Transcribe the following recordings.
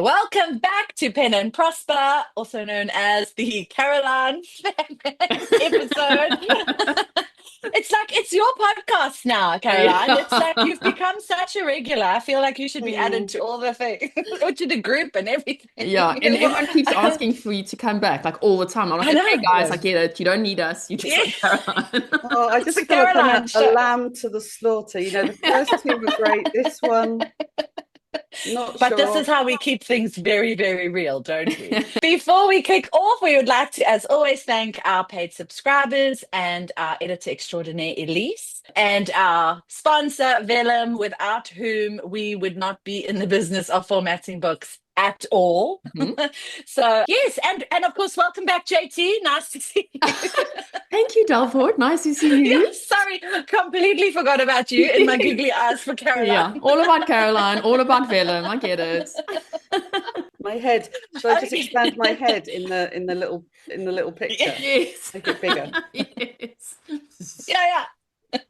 Welcome back to Pen and Prosper, also known as the Caroline episode. It's like it's your podcast now, Caroline. It's like you've Yeah. become such a regular. I feel like you should be added Mm. to all the things, or to the group and Yeah, and everything. everyone keeps asking for you to come back like all the time. I'm like, I okay, know. guys, I get it. You don't need us. You just Yeah, like Caroline. Oh, I it's the just feel like I'm Caroline a show. lamb to the slaughter. The first two were great. This one, not But this is sure. how we keep things very, very real, don't we? Before we kick off, we would like to, as always, thank our paid subscribers and our editor extraordinaire, Elise, and our sponsor, Vellum, without whom we would not be in the business of formatting books at all. Mhm. So, yes, and of course, welcome back, JT. Nice to see you. Thank you, Delport. Nice to see Yeah, you. sorry, completely forgot about you in my googly eyes for Caroline. Yeah, all about Caroline, all about Vellum. I get it. My head. Should I just Okay. expand my head in the little picture? Yes. Make it bigger. Yes. Yeah, yeah.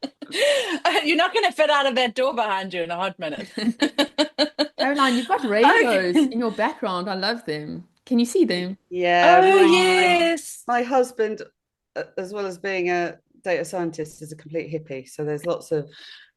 You're not going to fit out of that door behind you in a hot minute. Caroline, you've got Okay. rainbows in your background. I love them. Can you see them? Yeah, Oh, my yes. my husband, as well as being a data scientist, is a complete hippie. So there's lots of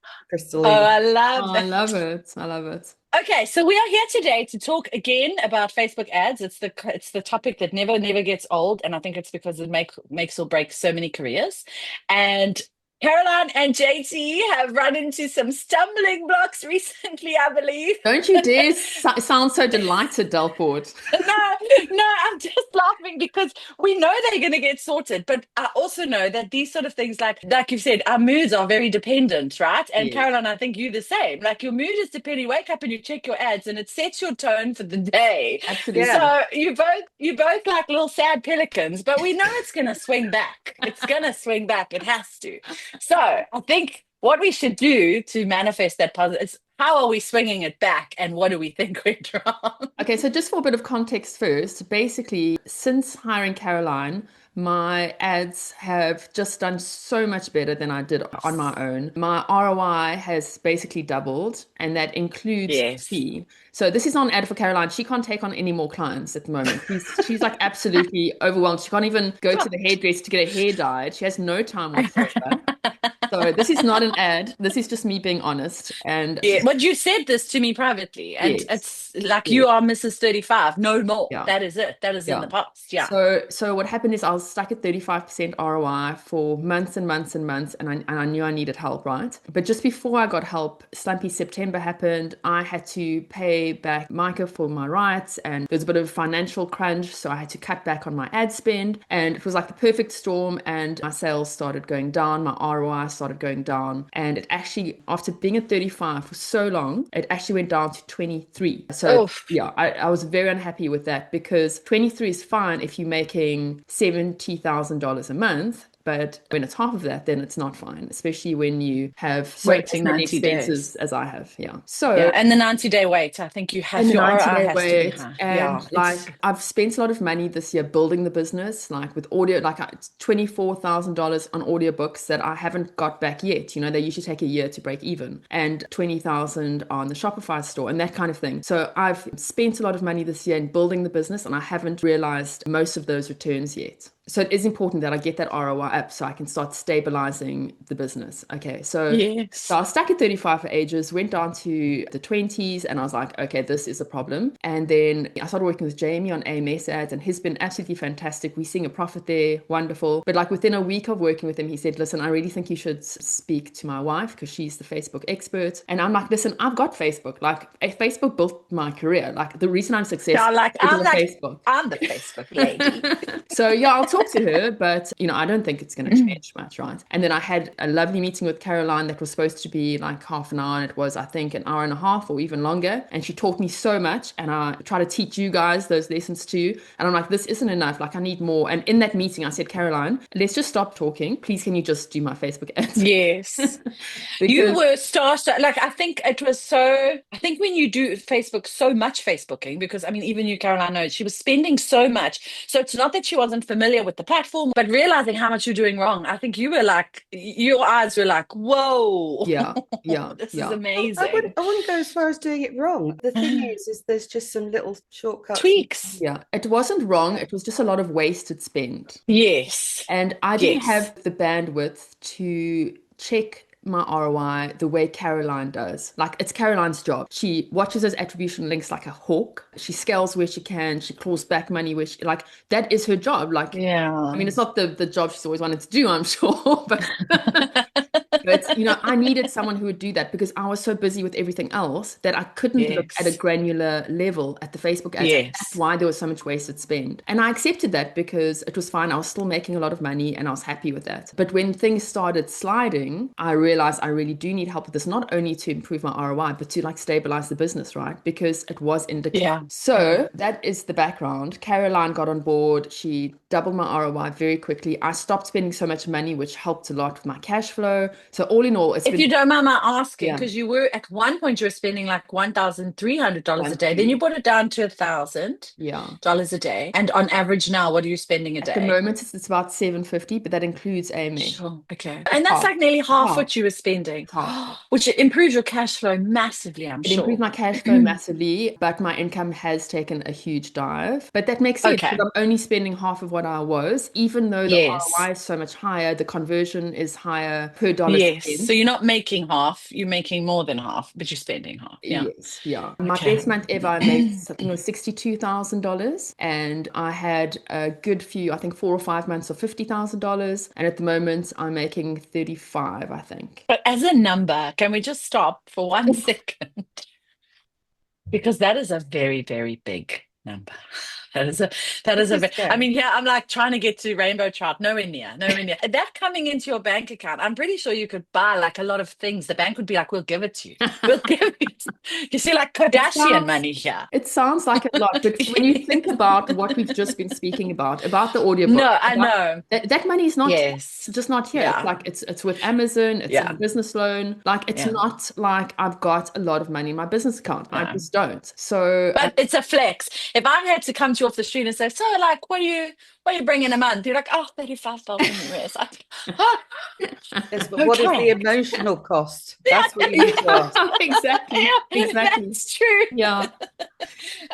Oh, crystalline. I love Oh, I that. love it. I love it. Okay, so we are here today to talk again about Facebook ads. It's the topic that never gets old, and I think it's because it makes or breaks so many careers. And Caroline and JT have run into some stumbling blocks recently, I believe. Don't you dare sound so delighted, Delport. No, I'm just laughing because we know they're going to get sorted, but I also know that these sort of things, like you said, our moods are very dependent, right? And Yes, Caroline, I think you the same. Like your mood is dependent. You wake up and you check your ads, and it sets your tone for the day. absolutely. Yeah, So you both like little sad pelicans, but we know it's going to swing back. It's going to swing back. It has to. So I think what we should do to manifest that positive is how are we swinging it back, and what do we think went wrong? Okay, so just for a bit of context first, basically, since hiring Caroline, my ads have just done so much better than I did on my own. My ROI has basically doubled, and that includes the Yes. fee. So this is not an ad for Caroline. She can't take on any more clients at the moment. She's like absolutely overwhelmed. She can't even go to the hairdresser to get her hair dyed. She has no time whatsoever. So this is not an ad. This is just me being honest. And Yeah, but you said this to me privately, and yes, it's like yes, you are Mrs. 35, no more. yeah. That is it. That is in Yeah. the past. Yeah. So what happened is I was stuck at 35% ROI for months and months and months, and I knew I needed help, right? But just before I got help, Slumpy September happened. I had to pay back Micah for my rights, and there was a bit of financial crunch, so I had to cut back on my ad spend, and it was like the perfect storm, and my sales started going down, my ROI started going down, and it actually, after being at 35 for so long, it actually went down to 23. So Oh, yeah, I was very unhappy with that because 23 is fine if you're making $70,000 a month. But when it's half of that, then it's not fine, especially when you have so waiting many 90 days. expenses as I have. Yeah. Yeah. So And the 90-day wait. I think you and have the your 90 ROI day has to be wait. high. Yeah. And It's like I've spent a lot of money this year building the business, like with audio, like it's $24,000 on audiobooks that I haven't got back yet. They usually take a year to break even, and 20,000 on the Shopify store and that kind of thing. So I've spent a lot of money this year in building the business, and I haven't realized most of those returns yet. So it is important that I get that ROI up so I can start stabilizing the business. Okay, so yes. I was stuck at 35 for ages, went down to the 20s, and I was like, okay, this is a problem. And then I started working with Jamie on AMS ads, and he's been absolutely fantastic. We're seeing a profit there, wonderful. But like within a week of working with him, he said, listen, I really think you should speak to my wife because she's the Facebook expert. And I'm like, listen, I've got Facebook. Like Facebook built my career. Like the reason I'm Yeah, successful like is because of Facebook. I'm the Facebook lady. So yeah, I'll talk to her, but I don't think it's going to change much, right? And then I had a lovely meeting with Caroline that was supposed to be like half an hour, and it was, I think, an hour and a half or even longer. And she taught me so much, and I try to teach you guys those lessons too. And I'm like, this isn't enough. Like, I need more. And in that meeting, I said, Caroline, let's just stop talking. Please, can you just do my Facebook ads? Yes. You Because were starstruck. Like, I think when you do Facebook, so much Facebooking, because I mean, even you, Caroline, knows she was spending so much. So it's not that she wasn't familiar with the platform, but realizing how much you're doing wrong. I think you were like, your eyes were like, whoa, Yeah. this is I amazing. wouldn't go as far as doing it wrong. The thing is there's just some little shortcuts. Tweaks. Yeah. It wasn't wrong. It was just a lot of wasted spend. Yes. And I didn't Yes. have the bandwidth to check my ROI the way Caroline does. Like, it's Caroline's job. She watches those attribution links like a hawk. She scales where she can. She claws back money where she, like, that is her job. Like, Yeah. I mean, it's not the job she's always wanted to do, I'm sure, but but you know, I needed someone who would do that because I was so busy with everything else that I couldn't look at a Yes. granular level at the Facebook ads. Yes. That's why there was so much wasted spend. And I accepted that because it was fine. I was still making a lot of money and I was happy with that. But when things started sliding, I realized I really do need help with this, not only to improve my ROI, but to like stabilize the business, right? Because it was in decline. Yeah. So that is the background. Caroline got on board. She doubled my ROI very quickly. I stopped spending so much money, which helped a lot with my cash flow. So all in all, it's If been you don't mind my asking, Yeah. because you were at one point you were spending like $1,300 a day, then 1,300. you brought it down to $1,000 Yeah. a day. And on average now, what are you spending a At the day? moment, it's about 750, but that includes AMA. Sure. Okay. And that's half. like nearly half Half. what you were spending, Half. which improves your cash flow massively, I'm It sure. improved my cash flow massively, but my income has taken a huge dive. But that makes sense Okay. because I'm only spending half of what I was, even though the Yes. ROI is so much higher, the conversion is higher per dollar Yes. spent. So you're not making half, you're making more than half, but you're spending half. Yeah. Yes, yeah. My Okay. best month ever, I made, I think it was $62,000, and I had a good few, I think 4 or 5 months of $50,000, and at the moment I'm making 35, I think. But as a number, can we just stop for 1 second? Because that is a very, very big number. That is I mean, yeah, I'm like trying to get to rainbow trout, nowhere near. That coming into your bank account, I'm pretty sure you could buy like a lot of things. The bank would be like, we'll give it to you. We'll give it. You see, like Kardashian money here. It sounds like a lot, but when you think about what we've just been speaking about the audiobook. No, I know. That money is not Yes. just not here. Yeah. It's like it's with Amazon, it's Yeah. a business loan. Like it's Yeah. not like I've got a lot of money in my business account. I Yeah. just don't. So But it's a flex. If I had to come to you off the street and say, so like, what are you bringing a month? You're like, oh, 35,000 US. Yes, but what is the emotional cost? That's what you need to ask. Exactly. Exactly. That's true. Yeah.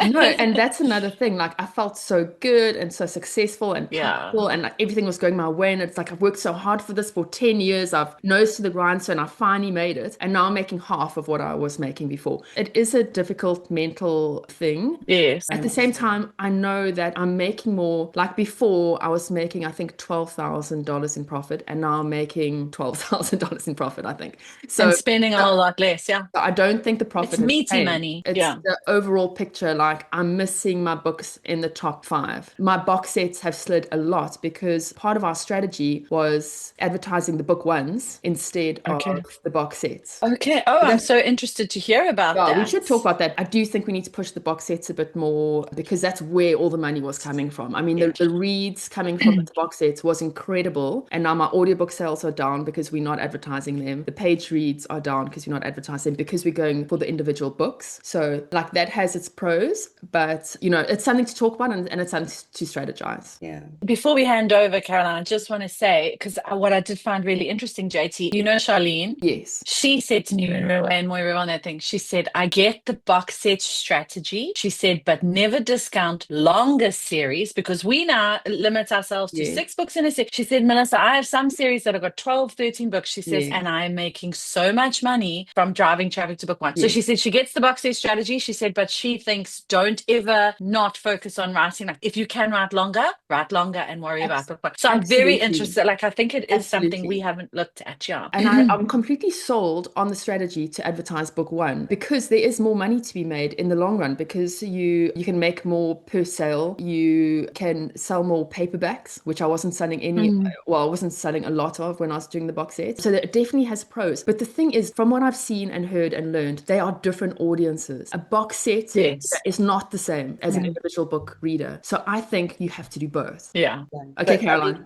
No, and that's another thing. Like I felt so good and so successful and comfortable and like everything was going my way. And it's like I've worked so hard for this for 10 years. I've nose to the grindstone. I finally made it. And now I'm making half of what I was making before. It is a difficult mental thing. Yes. At the same time, I know that I'm making more. Like before, I was making, I think, $12,000 in profit, and now I'm making $12,000 in profit, I think. So and spending a whole lot less, yeah. I don't think the profit It's has meaty changed. money. It's Yeah. the overall picture. Like I'm missing my books in the top 5. My box sets have slid a lot because part of our strategy was advertising the book ones instead of the box sets. Okay. Oh, I'm so interested to hear about that. We should talk about that. I do think we need to push the box sets a bit more because that's where all the money was coming from. I mean, the reads coming from the box sets was incredible. And now my audiobook sales are down because we're not advertising them. The page reads are down because we're not advertising because we're going for the individual books. So like that has its pros, but you know, it's something to talk about and it's something to strategize. Yeah. Before we hand over, Caroline, I just want to say, because what I did find really interesting, JT, you know Charlene? Yes. She said to me when we were on that thing, she said, I get the box set strategy. She said, but never discount longer series because we now limit ourselves to 6 books in a series. She said, Melissa, I have some series that have got 12, 13 books. She says, and I'm making so much money from driving traffic to book one. So she said she gets the box set strategy. She said, but she thinks don't ever not focus on writing. Like if you can write longer and worry about book one. So I'm very interested. Like I think it is something we haven't looked at. Yeah. And I'm completely sold on the strategy to advertise book one because there is more money to be made in the long run because you can make more per sale. You can sell more paperbacks, which I wasn't selling I wasn't selling a lot of when I was doing the box set. So it definitely has pros. But the thing is, from what I've seen and heard and learned, they are different audiences. A box set is not the same as an individual book reader. So I think you have to do both. Yeah. Okay, Caroline.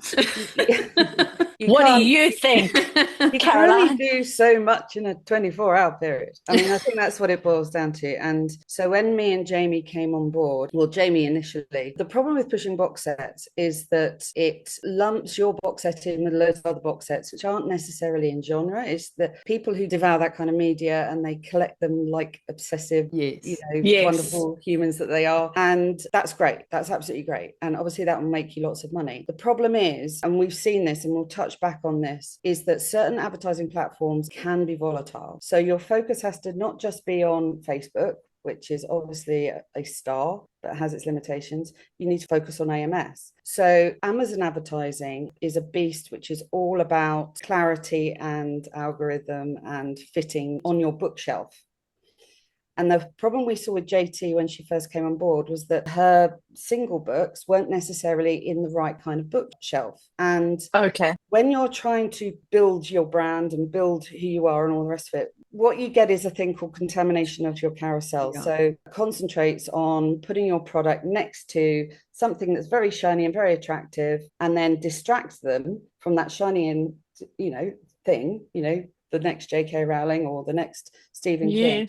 What do you think, You can only do so much in a 24-hour period. I mean, I think that's what it boils down to. And so when me and Jamie came on board, well, Jamie initially, the problem with pushing box sets is that it lumps your box set in with loads of other box sets, which aren't necessarily in genre. It's the people who devour that kind of media and they collect them like obsessive, wonderful humans that they are. And that's great. That's absolutely great. And obviously that will make you lots of money. The problem is, and we've seen this and we'll touch back on this, is that certain advertising platforms can be volatile. So your focus has to not just be on Facebook, which is obviously a star, but has its limitations. You need to focus on AMS. So Amazon advertising is a beast which is all about clarity and algorithm and fitting on your bookshelf. And the problem we saw with JT when she first came on board was that her single books weren't necessarily in the right kind of bookshelf. And when you're trying to build your brand and build who you are and all the rest of it, what you get is a thing called contamination of your carousel. Yeah. So it concentrates on putting your product next to something that's very shiny and very attractive, and then distracts them from that shiny and, thing, the next J.K. Rowling or the next Stephen King.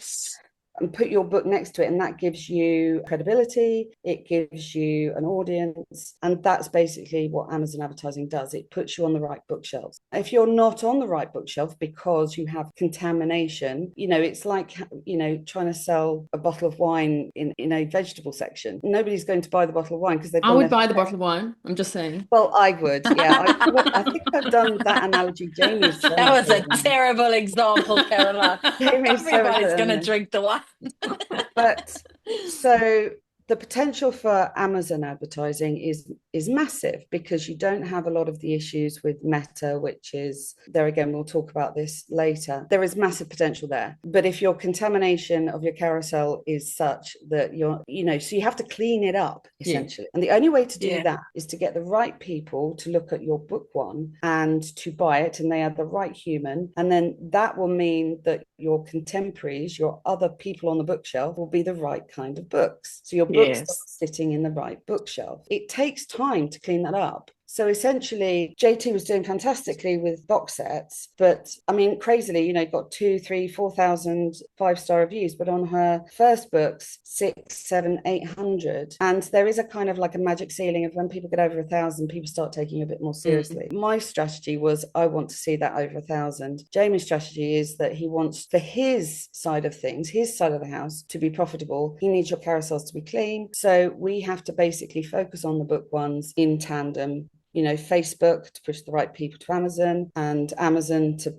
And put your book next to it, and that gives you credibility, it gives you an audience, and that's basically what Amazon advertising does. It puts you on the right bookshelves. If you're not on the right bookshelf because you have contamination, it's like trying to sell a bottle of wine in a vegetable section. Nobody's going to buy the bottle of wine because I would buy the bottle of wine. I'm just saying. Well, I would, yeah. I think I've done that analogy. Jamie's that was a terrible example, Caroline. Everybody's going to drink the wine. But so the potential for Amazon advertising is massive, because you don't have a lot of the issues with Meta, which is there again, we'll talk about this later. There is massive potential there. But if your contamination of your carousel is such that so you have to clean it up essentially. And the only way to do that is to get the right people to look at your book one and to buy it, and they are the right human. And then that will mean that your contemporaries, your other people on the bookshelf, will be the right kind of books. So your books are sitting in the right bookshelf. It takes time to clean that up. So essentially, JT was doing fantastically with box sets, but I mean, crazily, got 2,000, 3,000, 4,000 5-star reviews, but on her first books, 600, 700, 800. And there is a kind of like a magic ceiling of when people get over 1,000, people start taking it a bit more seriously. My strategy was, I want to see that over 1,000. Jamie's strategy is that he wants, for his side of things, his side of the house to be profitable, he needs your carousels to be clean. So we have to basically focus on the book ones in tandem. Facebook to push the right people to Amazon, and Amazon to,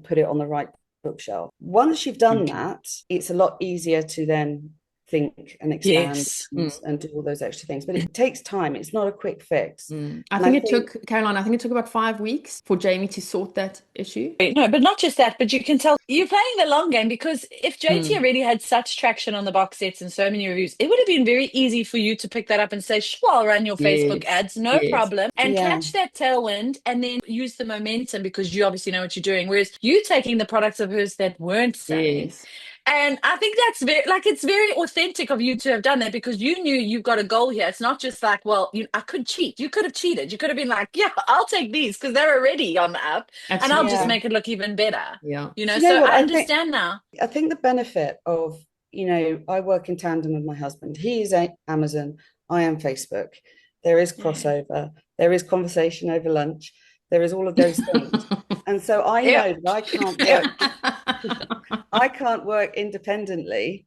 put it on the right bookshelf. Once you've done that, it's a lot easier to then think and expand and do all those extra things. But it takes time. It's not a quick fix. I think it took about 5 weeks for Jamie to sort that issue. No, but not just that, but you can tell you're playing the long game, because if JT already had such traction on the box sets and so many reviews, it would have been very easy for you to pick that up and say, sure, I'll run your Facebook ads, no problem, and catch that tailwind and then use the momentum, because you obviously know what you're doing. Whereas you taking the products of hers that weren't selling. And I think that's it's very authentic of you to have done that, because you knew you've got a goal here. It's not just like, well, I could cheat. You could have cheated. You could have been like, yeah, I'll take these because they're already on the app. Absolutely. And I'll just make it look even better. Yeah. So I understand now. I think the benefit of, I work in tandem with my husband. He is Amazon. I am Facebook. There is crossover. There is conversation over lunch. There is all of those things. And so I know that I can't work. I can't work independently.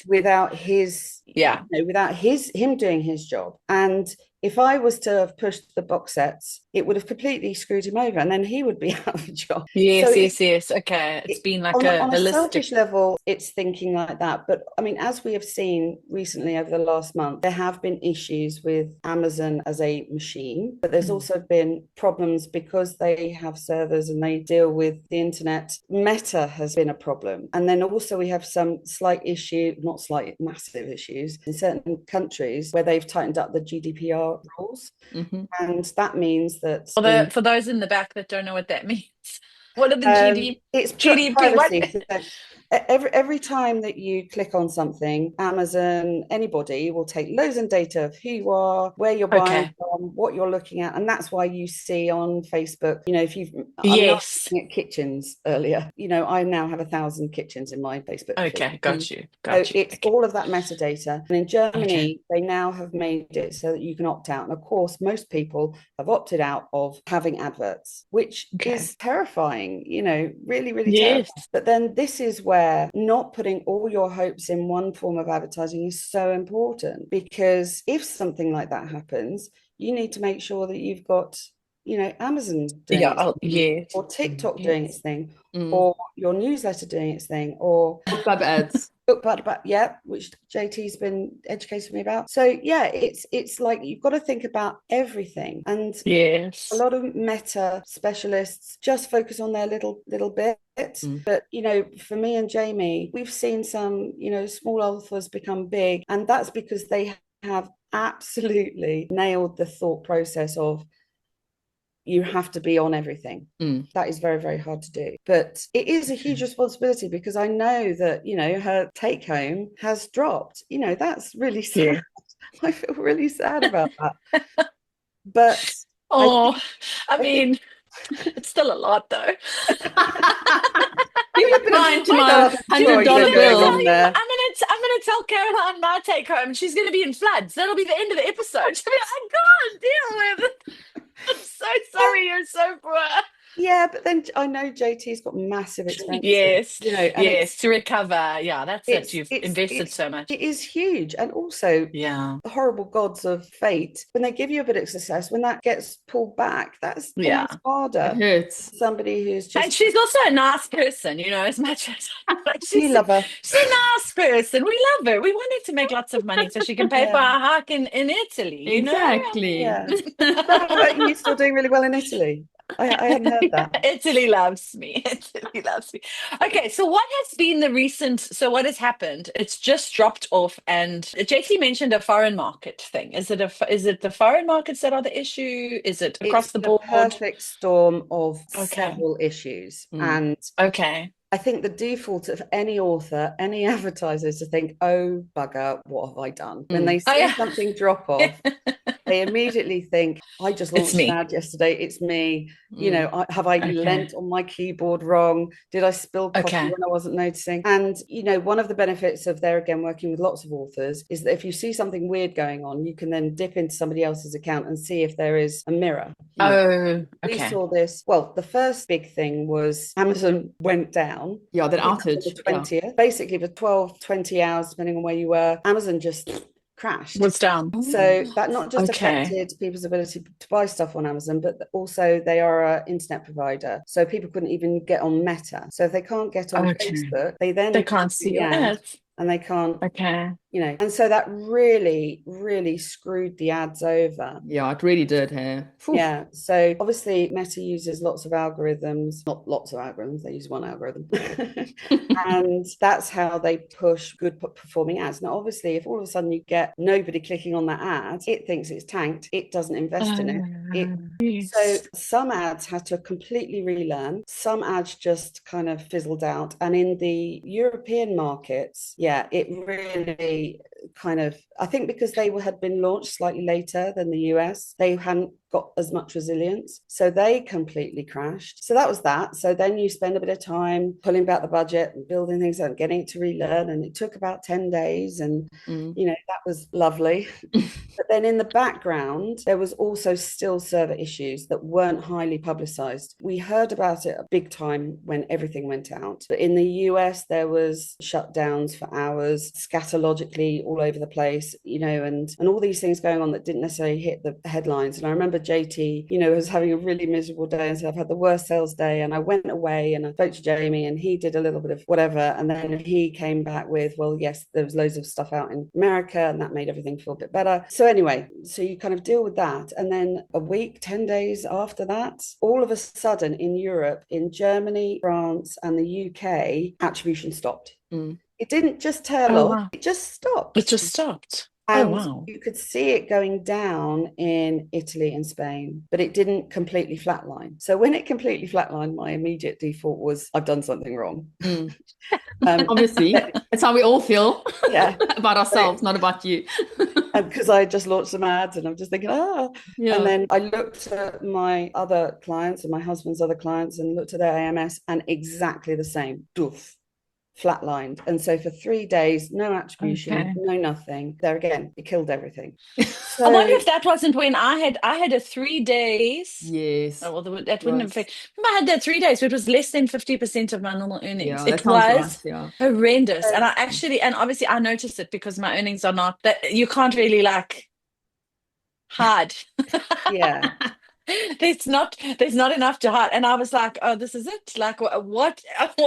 Without his, without him doing his job. And if I was to have pushed the box sets, it would have completely screwed him over, and then he would be out of a job. Yes. Okay. It's been like on a selfish level, it's thinking like that. But I mean, as we have seen recently over the last month, there have been issues with Amazon as a machine, but there's also been problems because they have servers and they deal with the internet. Meta has been a problem. And then also we have some massive issues in certain countries where they've tightened up the GDPR rules, and that means that for those in the back that don't know what that means, what are the it's GDP? Every time that you click on something, Amazon, anybody will take loads of data of who you are, where you're buying from, on what you're looking at. And that's why you see on Facebook, if you've, I mean, I was Yes. looking at kitchens earlier, I now have 1,000 kitchens in my Facebook feed. Okay, got you. So it's Okay. all of that metadata. And in Germany, they now have made it so that you can opt out. And of course, most people have opted out of having adverts, which is terrifying, really, really terrifying. But then this is where not putting all your hopes in one form of advertising is so important, because if something like that happens, you need to make sure that you've got, Amazon doing its thing, or TikTok doing its thing, or your newsletter doing its thing, or BookBub ads. BookBub, which JT's been educating me about. So yeah, it's like you've got to think about everything, and a lot of meta specialists just focus on their little bit. But for me and Jamie, we've seen some small authors become big, and that's because they have absolutely nailed the thought process of you have to be on everything. That is very, very hard to do. But it is a huge responsibility, because I know that, her take home has dropped. That's really sad. Yeah. I feel really sad about that. But I mean, it's still a lot though. You were kind to my $100 bill. I'm gonna tell Caroline my take home. She's gonna be in floods. That'll be the end of the episode. She'll be like, I can't deal with it. I'm so sorry, you're so poor. Yeah, but then I know JT's got massive expenses. Yes, to recover. Yeah, that's it. You've invested so much. It is huge. And also, the horrible gods of fate, when they give you a bit of success, when that gets pulled back, that's almost harder. It hurts. Somebody who's just... And she's also a nice person, as much as... We love her. She's a nice person. We love her. We want her to make lots of money so she can pay for our hike in Italy. Exactly. Yeah. You're still doing really well in Italy. I hadn't heard that. Italy loves me. Italy loves me. Okay, so what has happened? It's just dropped off, and JT mentioned a foreign market thing. Is it the foreign markets that are the issue? Is it across the board? Perfect storm of several issues. And I think the default of any author, any advertiser, is to think, oh, bugger, what have I done? When they see something drop off, they immediately think, I just launched an ad yesterday. It's me. Have I lent on my keyboard wrong? Did I spill coffee when I wasn't noticing? And, one of the benefits of working with lots of authors is that if you see something weird going on, you can then dip into somebody else's account and see if there is a mirror. We saw this. Well, the first big thing was Amazon went down. Yeah, that outage. The 20th. Basically, for 12, 20 hours, depending on where you were, Amazon just crashed. Was down. So that not just affected people's ability to buy stuff on Amazon, but also they are an internet provider. So people couldn't even get on Meta. So if they can't get on Facebook, they can't see ads. And they can't, and so that really, really screwed the ads over. Yeah, it really did. Yeah. So obviously Meta uses lots of algorithms, not lots of algorithms, they use one algorithm. And that's how they push good performing ads. Now, obviously, if all of a sudden you get nobody clicking on that ad, it thinks it's tanked. It doesn't invest in it. So some ads had to completely relearn. Some ads just kind of fizzled out. And in the European markets, it really kind of, I think because they had been launched slightly later than the US, they hadn't got as much resilience, so they completely crashed. So that was that. So then you spend a bit of time pulling back the budget and building things out and getting it to relearn, and it took about 10 days, and that was lovely. But then in the background there was also still server issues that weren't highly publicized. We heard about it big time when everything went out, but in the US there was shutdowns for hours, scatologically all over the place, and all these things going on that didn't necessarily hit the headlines. And I remember JT, was having a really miserable day and said, I've had the worst sales day. And I went away and I spoke to Jamie and he did a little bit of whatever. And then he came back with, well, yes, there was loads of stuff out in America and that made everything feel a bit better. So anyway, so you kind of deal with that. And then a week, 10 days after that, all of a sudden in Europe, in Germany, France and the UK, attribution stopped. It didn't just tail off, it just stopped. It just stopped. Oh, And wow. you could see it going down in Italy and Spain, but it didn't completely flatline. So when it completely flatlined, my immediate default was, I've done something wrong. Obviously, that's how we all feel about ourselves, But not about you. because I just launched some ads and I'm just thinking, Yeah. And then I looked at my other clients and my husband's other clients and looked at their AMS, and exactly the same. Doof. Flatlined. And so for 3 days, no attribution, no nothing. There again, it killed everything. So I wonder if that wasn't when I had a 3 days. Yes. Oh, well, that wouldn't have affected. Remember, I had that 3 days, but it was less than 50% of my normal earnings. Yeah, It that sounds was right. Yeah. horrendous. And and obviously I noticed it because my earnings are not that you can't really like hide. yeah. There's not enough to hide. And I was like, oh, this is it. Like what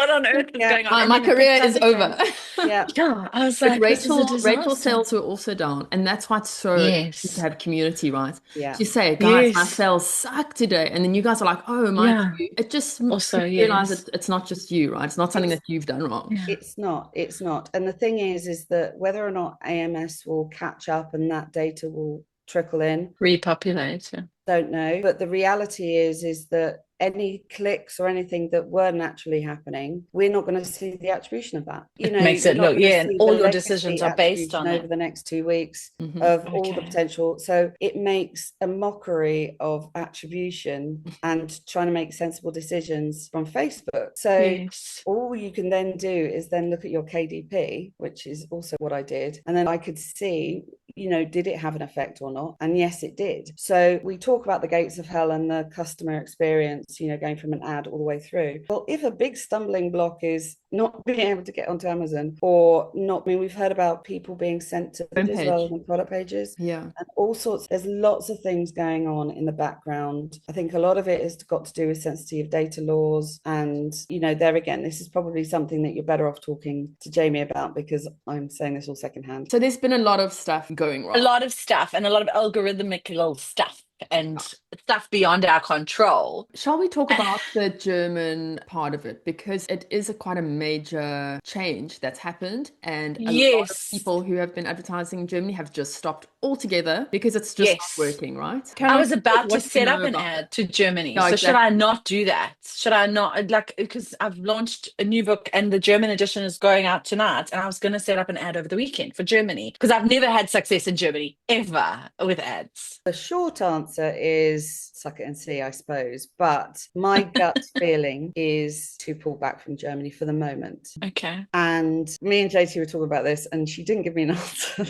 on earth is going on? My career is over. Yeah. Yeah. I was But like, this is a Rachel's disaster. sales were also down, and that's why it's so important to have community, right? Yeah. To say, guys, my Yes. sales suck today, and then you guys are like, oh, my, Yeah. it just Also, realize yes. it's not just you, right? It's not something that you've done wrong. Yeah. It's not. And the thing is that whether or not AMS will catch up and that data will trickle in, Repopulate. Yeah. don't know. But the reality is that any clicks or anything that were naturally happening, we're not going to see the attribution of that. It makes it look, and all your decisions are based on over it. the next 2 weeks of all the potential. So it makes a mockery of attribution and trying to make sensible decisions from Facebook. So all you can then do is then look at your KDP, which is also what I did. And then I could see, did it have an effect or not? And yes, it did. So we talk about the gates of hell and the customer experience, going from an ad all the way through. Well, if a big stumbling block is not being able to get onto Amazon or not, we've heard about people being sent to pages rather than product pages. Yeah. And all sorts, there's lots of things going on in the background. I think a lot of it has got to do with sensitive data laws. And, there again, this is probably something that you're better off talking to Jamie about, because I'm saying this all secondhand. So there's been a lot of stuff going wrong. A lot of stuff and a lot of algorithmic stuff and stuff beyond our control. Shall we talk about the German part of it? Because it is quite a major change that's happened. And a lot of people who have been advertising in Germany have just stopped altogether because it's just not working, right? I was about to set up an ad to Germany. So should I not do that? Should I not, because I've launched a new book and the German edition is going out tonight. And I was going to set up an ad over the weekend for Germany because I've never had success in Germany ever with ads. The short answer is suck it and see, I suppose. But my gut feeling is to pull back from Germany for the moment. Okay. And me and JT were talking about this, and she didn't give me an answer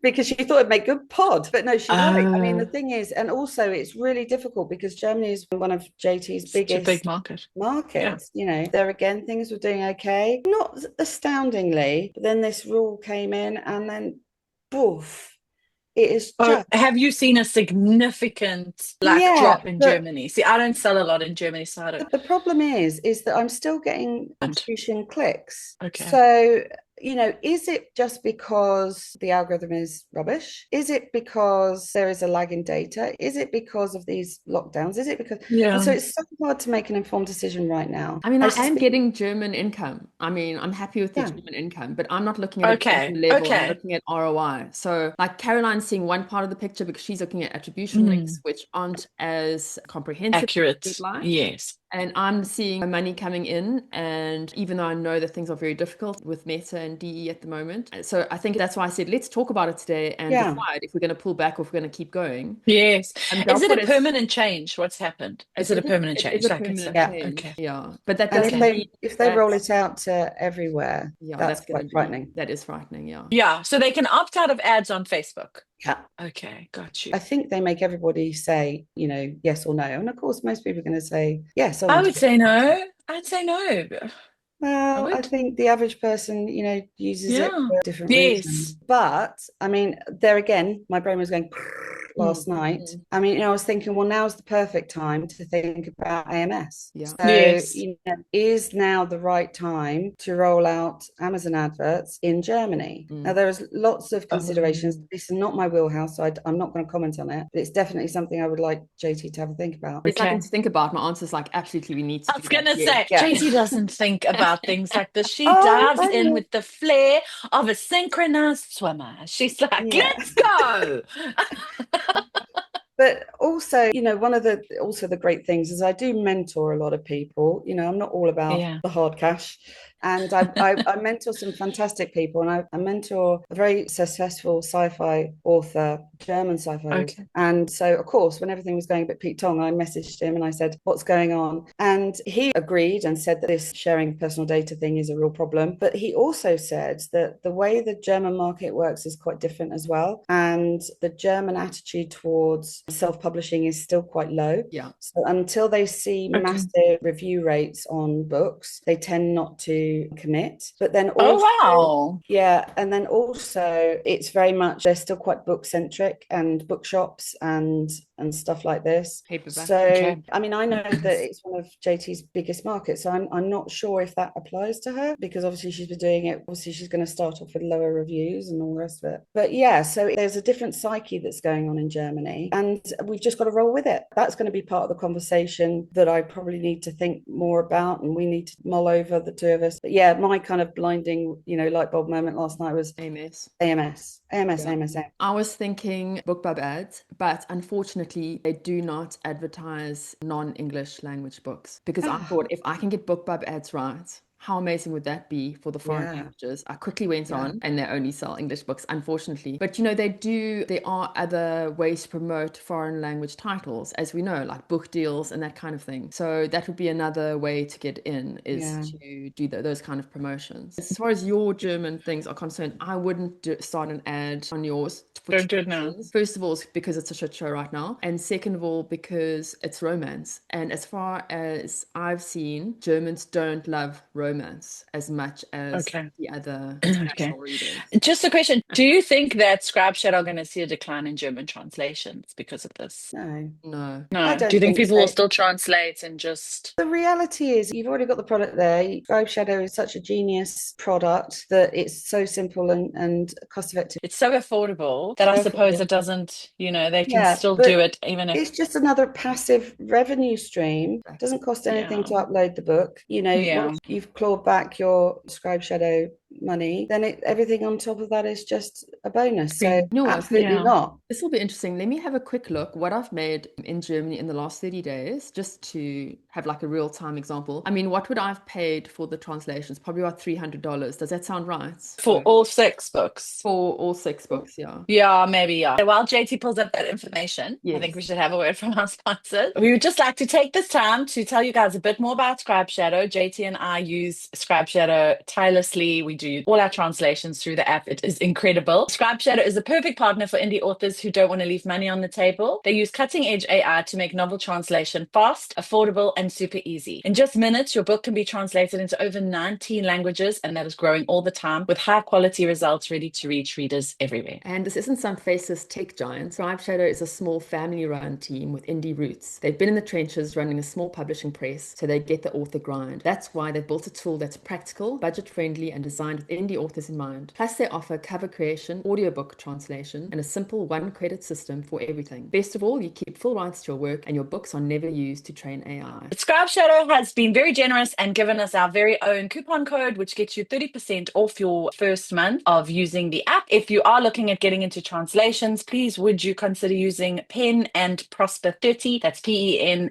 because she thought it'd make good pod. But no, she's right. The thing is, and also it's really difficult because Germany is one of JT's biggest big markets. Yeah. There again, things were doing okay. Not astoundingly, but then this rule came in and then poof. It is have you seen a significant drop in Germany? See, I don't sell a lot in Germany, so I don't. The problem is that I'm still getting attribution clicks. Okay. So, is it just because the algorithm is rubbish? Is it because there is a lag in data? Is it because of these lockdowns? Is it because... Yeah. And so it's so hard to make an informed decision right now. I am getting German income. I'm happy with the German income, but I'm not looking at a level. I'm looking at ROI. So like Caroline's seeing one part of the picture because she's looking at attribution links, which aren't as comprehensive. Accurate. Yes. And I'm seeing money coming in, and even though I know that things are very difficult with Meta and DE at the moment, so I think that's why I said let's talk about it today and decide if we're going to pull back or if we're going to keep going. Yes. Is it a permanent change? What's happened? Is it a permanent change? It's a permanent change. Okay. Yeah, but that doesn't. If they roll it out to everywhere, that's quite frightening. That is frightening. Yeah. Yeah. So they can opt out of ads on Facebook. Yeah. Okay, got you. I think they make everybody say, yes or no. And of course, most people are going to say yes. I would say no. I'd say no. Well, I think the average person, uses it for different reasons. But there again, my brain was going, last night. I mean, I was thinking, well, now's the perfect time to think about AMS. Yeah. So, Yes. is now the right time to roll out Amazon adverts in Germany? Now, there is lots of considerations. This is not my wheelhouse, so I'm not going to comment on it. But it's definitely something I would like JT to have a think about. There's nothing to think about. My answer is like, absolutely, we need to I was do going that. to say, Yeah. JT doesn't think about things like this. She Oh, dives I in know. with the flair of a synchronized swimmer. She's like, Yeah. let's go. But also, one of the great things is I do mentor a lot of people. I'm not all about Yeah. the hard cash. And I mentor some fantastic people, and I mentor a very successful sci-fi author, German sci-fi author. And so, of course, when everything was going a bit Pete Tong, I messaged him and I said, what's going on? And he agreed and said that this sharing personal data thing is a real problem. But he also said that the way the German market works is quite different as well. And the German attitude towards self-publishing is still quite low. Yeah. So until they see massive review rates on books, they tend not to commit. But then also, and then also it's very much, they're still quite book centric and bookshops and stuff like this. Paperback. So I mean, I know that it's one of JT's biggest markets, so I'm not sure if that applies to her, because obviously she's been doing it, obviously she's going to start off with lower reviews and all the rest of it. But yeah, so there's a different psyche that's going on in Germany, and we've just got to roll with it. That's going to be part of the conversation that I probably need to think more about, and we need to mull over, the two of us. But yeah, my kind of blinding, light bulb moment last night was AMS. I was thinking BookBub ads, but unfortunately they do not advertise non-English language books, because I thought, if I can get BookBub ads right, how amazing would that be for the foreign languages? I quickly went on, and they only sell English books, unfortunately. But there are other ways to promote foreign language titles, as we know, like book deals and that kind of thing. So that would be another way to get in, is to do those kind of promotions. As far as your German things are concerned, I wouldn't start an ad on yours. Don't do it now. First of all, because it's a shit show right now. And second of all, because it's romance. And as far as I've seen, Germans don't love romance as much as the other international readers. Just a question. Do you think that Scribe Shadow are going to see a decline in German translations because of this? No. Do you think people will still translate and just... The reality is, you've already got the product there. Scribe Shadow is such a genius product that it's so simple and cost effective. It's so affordable that I suppose it doesn't, they can still do it even if... It's just another passive revenue stream. It doesn't cost anything to upload the book. Once you've clawed back your Scribe Shadow money, then everything on top of that is just a bonus. So absolutely not. This will be interesting. Let me have a quick look what I've made in Germany in the last 30 days, just to have like a real-time example. I mean, what would I have paid for the translations? Probably about $300. Does that sound right? For all 6 books? For all 6 books, yeah. Yeah, maybe, yeah. While JT pulls up that information, I think we should have a word from our sponsors. We would just like to take this time to tell you guys a bit more about Scribe Shadow. JT and I use Scribe Shadow tirelessly. We do all our translations through the app. It is incredible. Scribe Shadow is a perfect partner for indie authors who don't want to leave money on the table. They use cutting-edge AI to make novel translation fast, affordable, and super easy. In just minutes, your book can be translated into over 19 languages, and that is growing all the time, with high-quality results ready to reach readers everywhere. And this isn't some faceless tech giant. Scribe Shadow is a small family-run team with indie roots. They've been in the trenches running a small publishing press, so they get the author grind. That's why they've built a tool that's practical, budget-friendly, and designed with indie authors in mind. Plus, they offer cover creation, audiobook translation, and a simple one-credit system for everything. Best of all, you keep full rights to your work, and your books are never used to train AI. Scribe Shadow has been very generous and given us our very own coupon code, which gets you 30% off your first month of using the app. If you are looking at getting into translations, please would you consider using Pen and Prosper 30. That's PENAND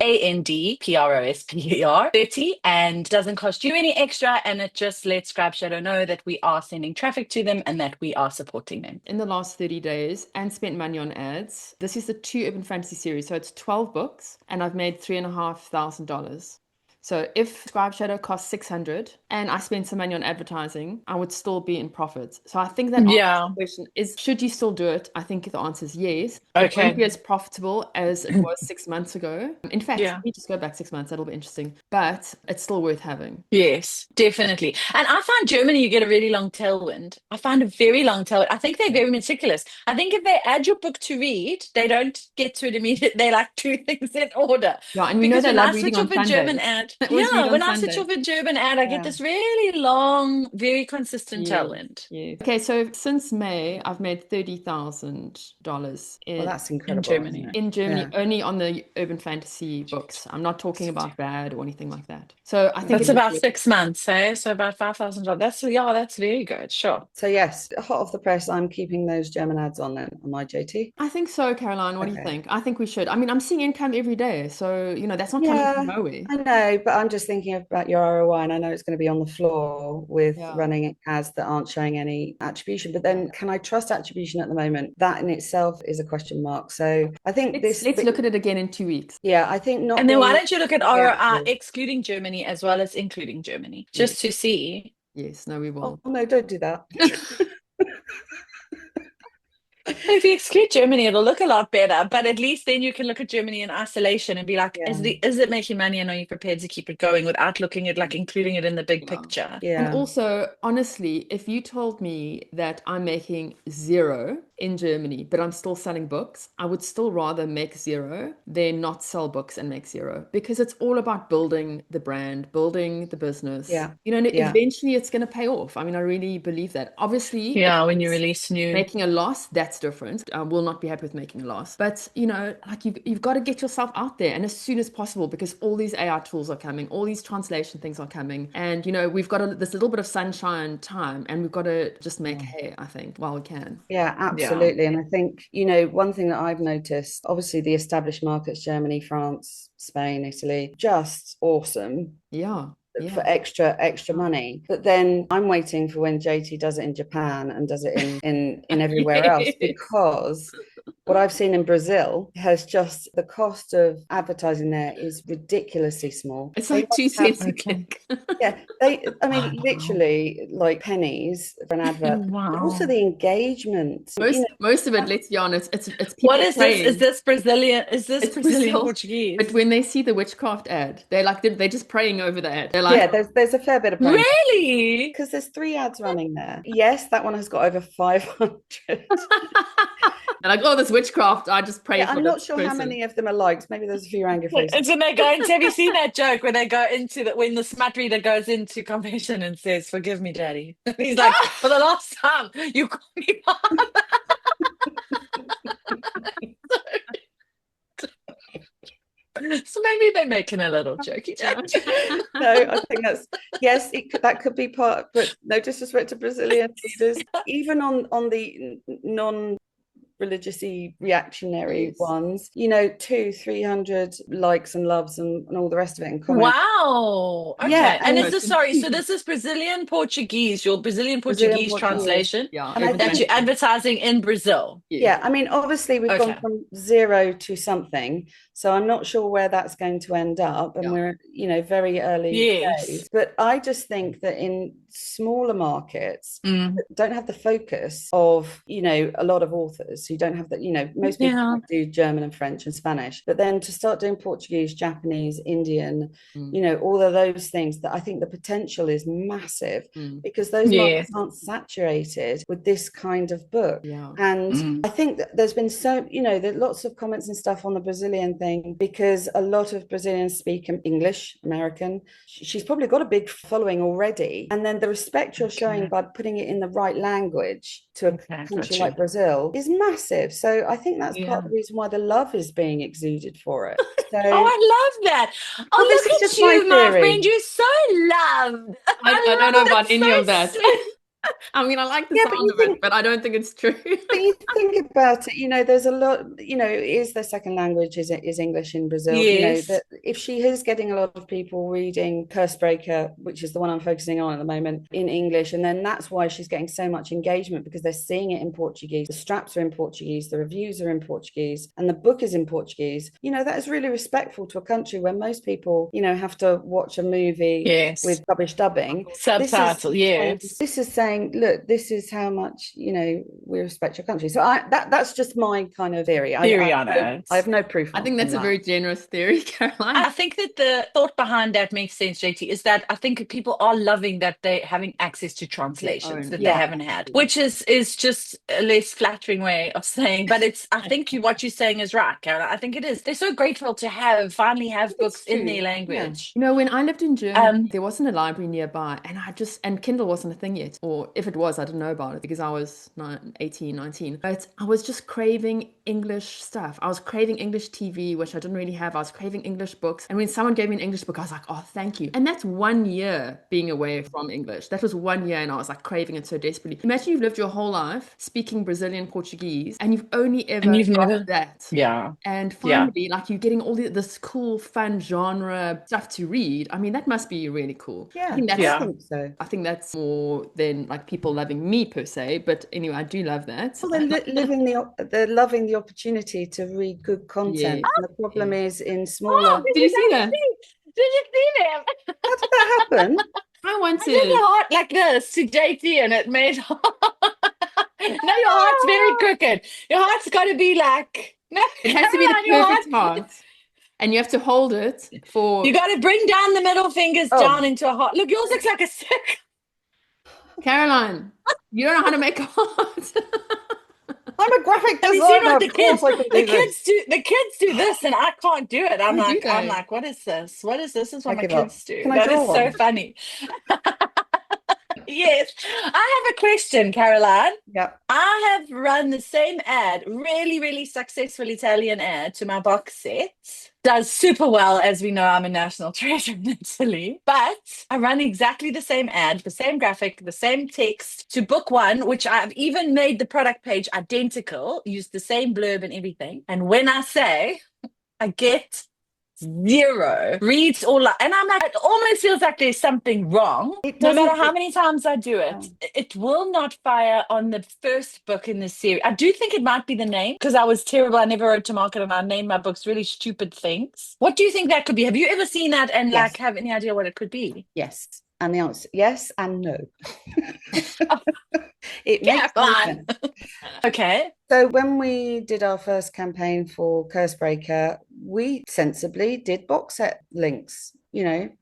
PROSPER 30, and doesn't cost you any extra, and it just lets Scribe Shadow know that we are sending traffic to them and that we are supporting them. In the last 30 days, and spent money on ads. This is the 2 Urban Fantasy series, so it's 12 books, and I've made $3,500. So if Scribe Shadow costs 600 and I spend some money on advertising, I would still be in profit. So I think that answers the question is, should you still do it? I think the answer is yes. It won't be as profitable as it was 6 months ago. In fact, let me just go back 6 months. That'll be interesting. But it's still worth having. Yes, definitely. And I find Germany, you get a really long tailwind. I find a very long tailwind. I think they're very meticulous. I think if they add your book to read, they don't get to it immediately. They like do things in order. Yeah, and we know they love reading on Sundays. German ad, when I switch off a German ad, I get this really long, very consistent tailwind. Yeah. Okay, so since May, I've made $30,000 well, that's incredible, in Germany. In Germany, only on the urban fantasy books. I'm not talking about bad or anything like that. So I think that's about 6 months, eh? So about $5,000. That's very good. Sure. So yes, hot off the press, I'm keeping those German ads on then. Am I, JT? I think so, Caroline. What do you think? I think we should. I mean, I'm seeing income every day, so that's not coming from nowhere. I know, but I'm just thinking about your ROI, and I know it's going to be on the floor with running ads that aren't showing any attribution. But then, can I trust attribution at the moment? That in itself is a question mark. So I think let's look at it again in 2 weeks. Yeah, I think not. And then why don't you look at ROI excluding Germany as well as including Germany, just to see? Yes, no, we will. Oh no, don't do that. If you exclude Germany, it'll look a lot better, but at least then you can look at Germany in isolation and be like, is it making money, and are you prepared to keep it going without looking at including it in the big picture? Yeah. And also, honestly, if you told me that I'm making 0 in Germany, but I'm still selling books, I would still rather make 0 than not sell books and make 0, because it's all about building the brand, building the business. Eventually it's going to pay off. I mean, I really believe that. Obviously, when you release new, making a loss, that's different. I will not be happy with making a loss, but you've got to get yourself out there, and as soon as possible, because all these AI tools are coming, all these translation things are coming, and we've got this little bit of sunshine time, and we've got to just make hay, I think, while we can. Yeah, absolutely. And I think one thing that I've noticed, obviously the established markets, Germany, France, Spain, Italy, just awesome. For extra money. But then I'm waiting for when JT does it in Japan and does it in everywhere else, because what I've seen in Brazil has just, the cost of advertising there is ridiculously small. It's like 2 cents a click. Literally like pennies for an advert. But also the engagement. Most of it, let's be honest, it's people what is praying. This? Is this Brazilian? Is this Brazilian Portuguese? But when they see the witchcraft ad, they're just praying over the ad. They're like, there's a fair bit of praying. Really? Because there's 3 ads running there. Yes, that one has got over 500. They're like, oh, this witchcraft, I just pray for I'm not sure how many of them are likes. Maybe there's a few angry faces. It's when they go into, have you seen that joke where they go into when the smut reader goes into confession and says, "Forgive me, Daddy." He's like, "For the last time, you call me Mom." So maybe they're making a little jokey joke. No, I think that could be part, but no disrespect to Brazilian leaders, even on the non-religiously reactionary ones, 200-300 likes and loves and all the rest of it, and comments. Wow. Okay. Yeah, and is this so this is Brazilian Portuguese, your Brazilian Portuguese translation, and that you're advertising in Brazil. Yeah, I mean, obviously we've gone from 0 to something, so I'm not sure where that's going to end up, and we're very early days. But I just think that in smaller markets that don't have the focus of a lot of authors who don't have that, most people do German and French and Spanish, but then to start doing Portuguese, Japanese, Indian, all of those things, that I think the potential is massive, because those markets aren't saturated with this kind of book. And I think that there's been there are lots of comments and stuff on the Brazilian thing, because a lot of Brazilians speak English, American. She's probably got a big following already, and then the respect you're showing by putting it in the right language to a country like Brazil is massive. So I think that's part of the reason why the love is being exuded for it. So, I love that. Oh, look at you, my friend. You're so loved. I don't know about any of that. I mean, I like the Yeah, but sound you of think it, but I don't think it's true. But you think about it, there's a lot, is their second language is English in Brazil? Yes. That if she is getting a lot of people reading Cursebreaker, which is the one I'm focusing on at the moment, in English, and then that's why she's getting so much engagement, because they're seeing it in Portuguese. The straps are in Portuguese, the reviews are in Portuguese, and the book is in Portuguese. That is really respectful to a country where most people, have to watch a movie Yes. with rubbish dubbing. Subtitle, yes. This is saying, look, this is how much, we respect your country. So that's just my kind of theory. Theory on it. I have no proof. I think that's a very generous theory, Caroline. I think that the thought behind that makes sense, JT, is that I think people are loving that they're having access to translations that they haven't had, which is just a less flattering way of saying, but I think what you're saying is right, Caroline. I think it is. They're so grateful to finally have books in their language. Yeah. When I lived in Germany, there wasn't a library nearby, and Kindle wasn't a thing yet, or if it was, I didn't know about it because I was 18, 19, but I was just craving English stuff. I was craving English TV, which I didn't really have. I was craving English books. And when someone gave me an English book, I was like, oh, thank you. And that's 1 year being away from English. That was 1 year, and I was like craving it so desperately. Imagine you've lived your whole life speaking Brazilian Portuguese, and you've only ever got that. Yeah. And finally, like, you're getting all this cool, fun genre stuff to read. I mean, that must be really cool. Yeah, I think so. I think that's more than like people loving me per se, but anyway, I do love that. Well, they're loving the opportunity to read good content. And the problem is in smaller. Did you see that? Did you see them? How did that happen? I did a heart like this to JT, and it made. No, your heart's very crooked. Your heart's got to be like. No, it has to be the perfect heart. And you have to hold it for. You got to bring down the middle fingers down into a heart. Look, yours looks like a sick. Caroline, you don't know how to make a heart. I'm a graphic designer. The kids do this, and I can't do it. I'm like, what is this? What is this? Is what my kids do. That is so funny. Yes. I have a question, Caroline. Yep. I have run the same ad, really, really successful Italian ad to my box sets. Does super well, as we know, I'm a national treasure in Italy. But I run exactly the same ad, the same graphic, the same text to book one, which I've even made the product page identical, used the same blurb and everything. And when I say I get 0 reads or and I'm like, it almost feels like there's something wrong. No matter how many times I do it, it will not fire on the first book in the series. I do think it might be the name, because I was terrible. I never wrote to market, and I named my books really stupid things. What do you think that could be? Have you ever seen that and like have any idea what it could be? Yes. And the answer, yes and no. It makes sense. Okay. So when we did our first campaign for Cursebreaker, we sensibly did box set links,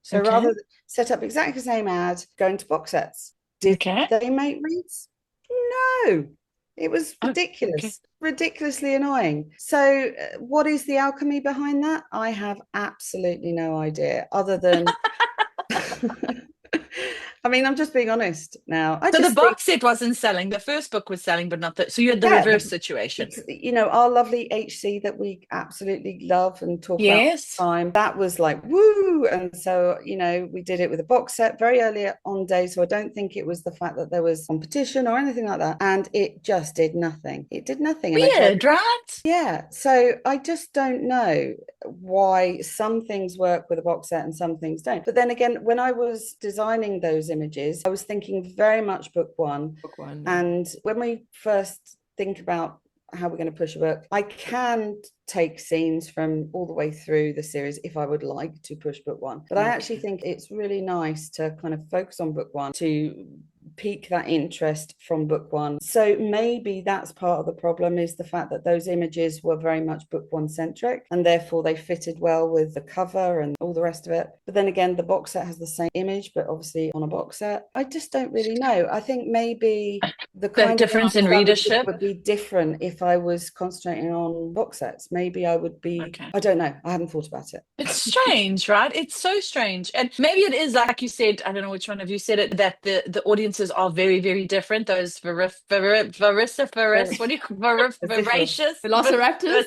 So rather than set up exactly the same ad, going to box sets. Did they make reads? No. It was ridiculous. Ridiculously annoying. So what is the alchemy behind that? I have absolutely no idea, other than I mean, I'm just being honest now. So the box set wasn't selling. The first book was selling, but not the. So you had the reverse situation. Our lovely HC that we absolutely love and talk about all the time. That was like woo, and so we did it with a box set very early on day. So I don't think it was the fact that there was competition or anything like that. And it just did nothing. It did nothing. Weird, right? Yeah. So I just don't know why some things work with a box set and some things don't. But then again, when I was designing those images, I was thinking very much book one. And when we first think about how we're going to push a book, I can take scenes from all the way through the series if I would like to push book one. But I actually think it's really nice to kind of focus on book one, to pique that interest from book one. So maybe that's part of the problem, is the fact that those images were very much book one centric, and therefore they fitted well with the cover and all the rest of it. But then again, the box set has the same image, but obviously on a box set. I just don't really know. I think maybe the kind difference in readership would be different if I was concentrating on box sets. Maybe I would be, I don't know. I haven't thought about it. It's strange, right? It's so strange. And maybe it is, like you said, I don't know which one of you said it, that the audience audiences are very, very different. Those vociferous, what do you voracious? Velociraptors?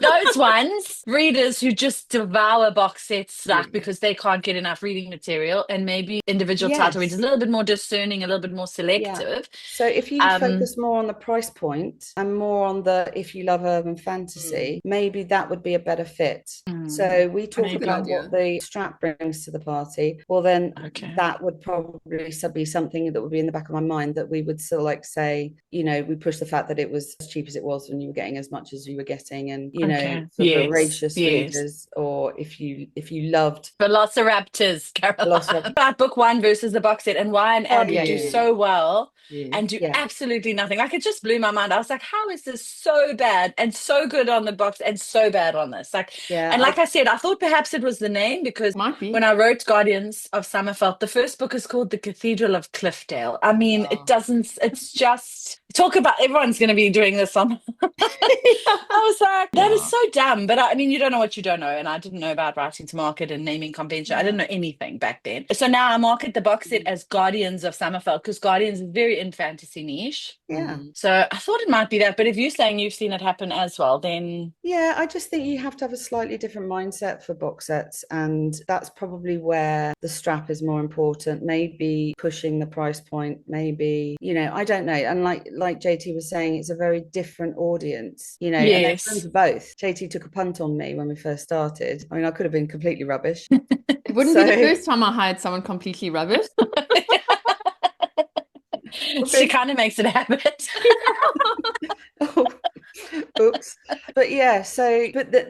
Those ones, readers who just devour box sets like because they can't get enough reading material, and maybe individual title readers a little bit more discerning, a little bit more selective. So if you focus more on the price point and more on the, if you love urban fantasy, maybe that would be a better fit. So we talk about what the strap brings to the party. Well, then that would probably be something that would be in the back of my mind, that we would still like say, you know, we push the fact that it was as cheap as it was when you were getting as much as you were getting, and you know, for voracious readers, or if you loved Velociraptors, Caroline. About book one versus the box set, and why an ad would do so well and do absolutely nothing. Like, it just blew my mind. I was like, how is this so bad and so good on the box and so bad on this? Like, and like I said, I thought perhaps it was the name, because when I wrote Guardians of Summerfeld, the first book is called The Cathedral of Cliffdale. I mean, it's just, talk about, everyone's going to be doing this on. I was like, that is so dumb. But I mean, you don't know what you don't know. And I didn't know about writing to market and naming convention. I didn't know anything back then. So now I market the box set as Guardians of Summerfeld, because Guardians is very in fantasy niche. So I thought it might be that. But if you're saying you've seen it happen as well, then I just think you have to have a slightly different mindset for box sets, and that's probably where the strap is more important. Maybe pushing the price point, maybe, you know, I don't know. And like JT was saying, it's a very different audience, you know. And there's room for both. JT took a punt on me when we first started. I mean, I could have been completely rubbish. It wouldn't be the first time I hired someone completely rubbish. She kind of makes it a habit. Oops. But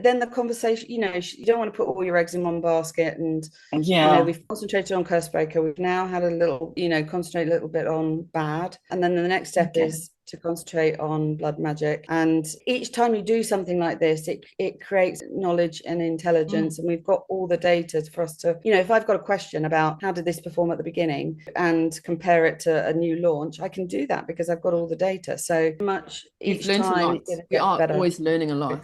then the conversation, you know, you don't want to put all your eggs in one basket. And you know, we've concentrated on Cursebreaker. We've now had a little, you know, concentrate a little bit on Bad, and then the next step is to concentrate on Blood Magic. And each time you do something like this, it creates knowledge and intelligence, and we've got all the data for us to, you know, if I've got a question about how did this perform at the beginning and compare it to a new launch, I can do that because I've got all the data. So much each time we are always learning a lot.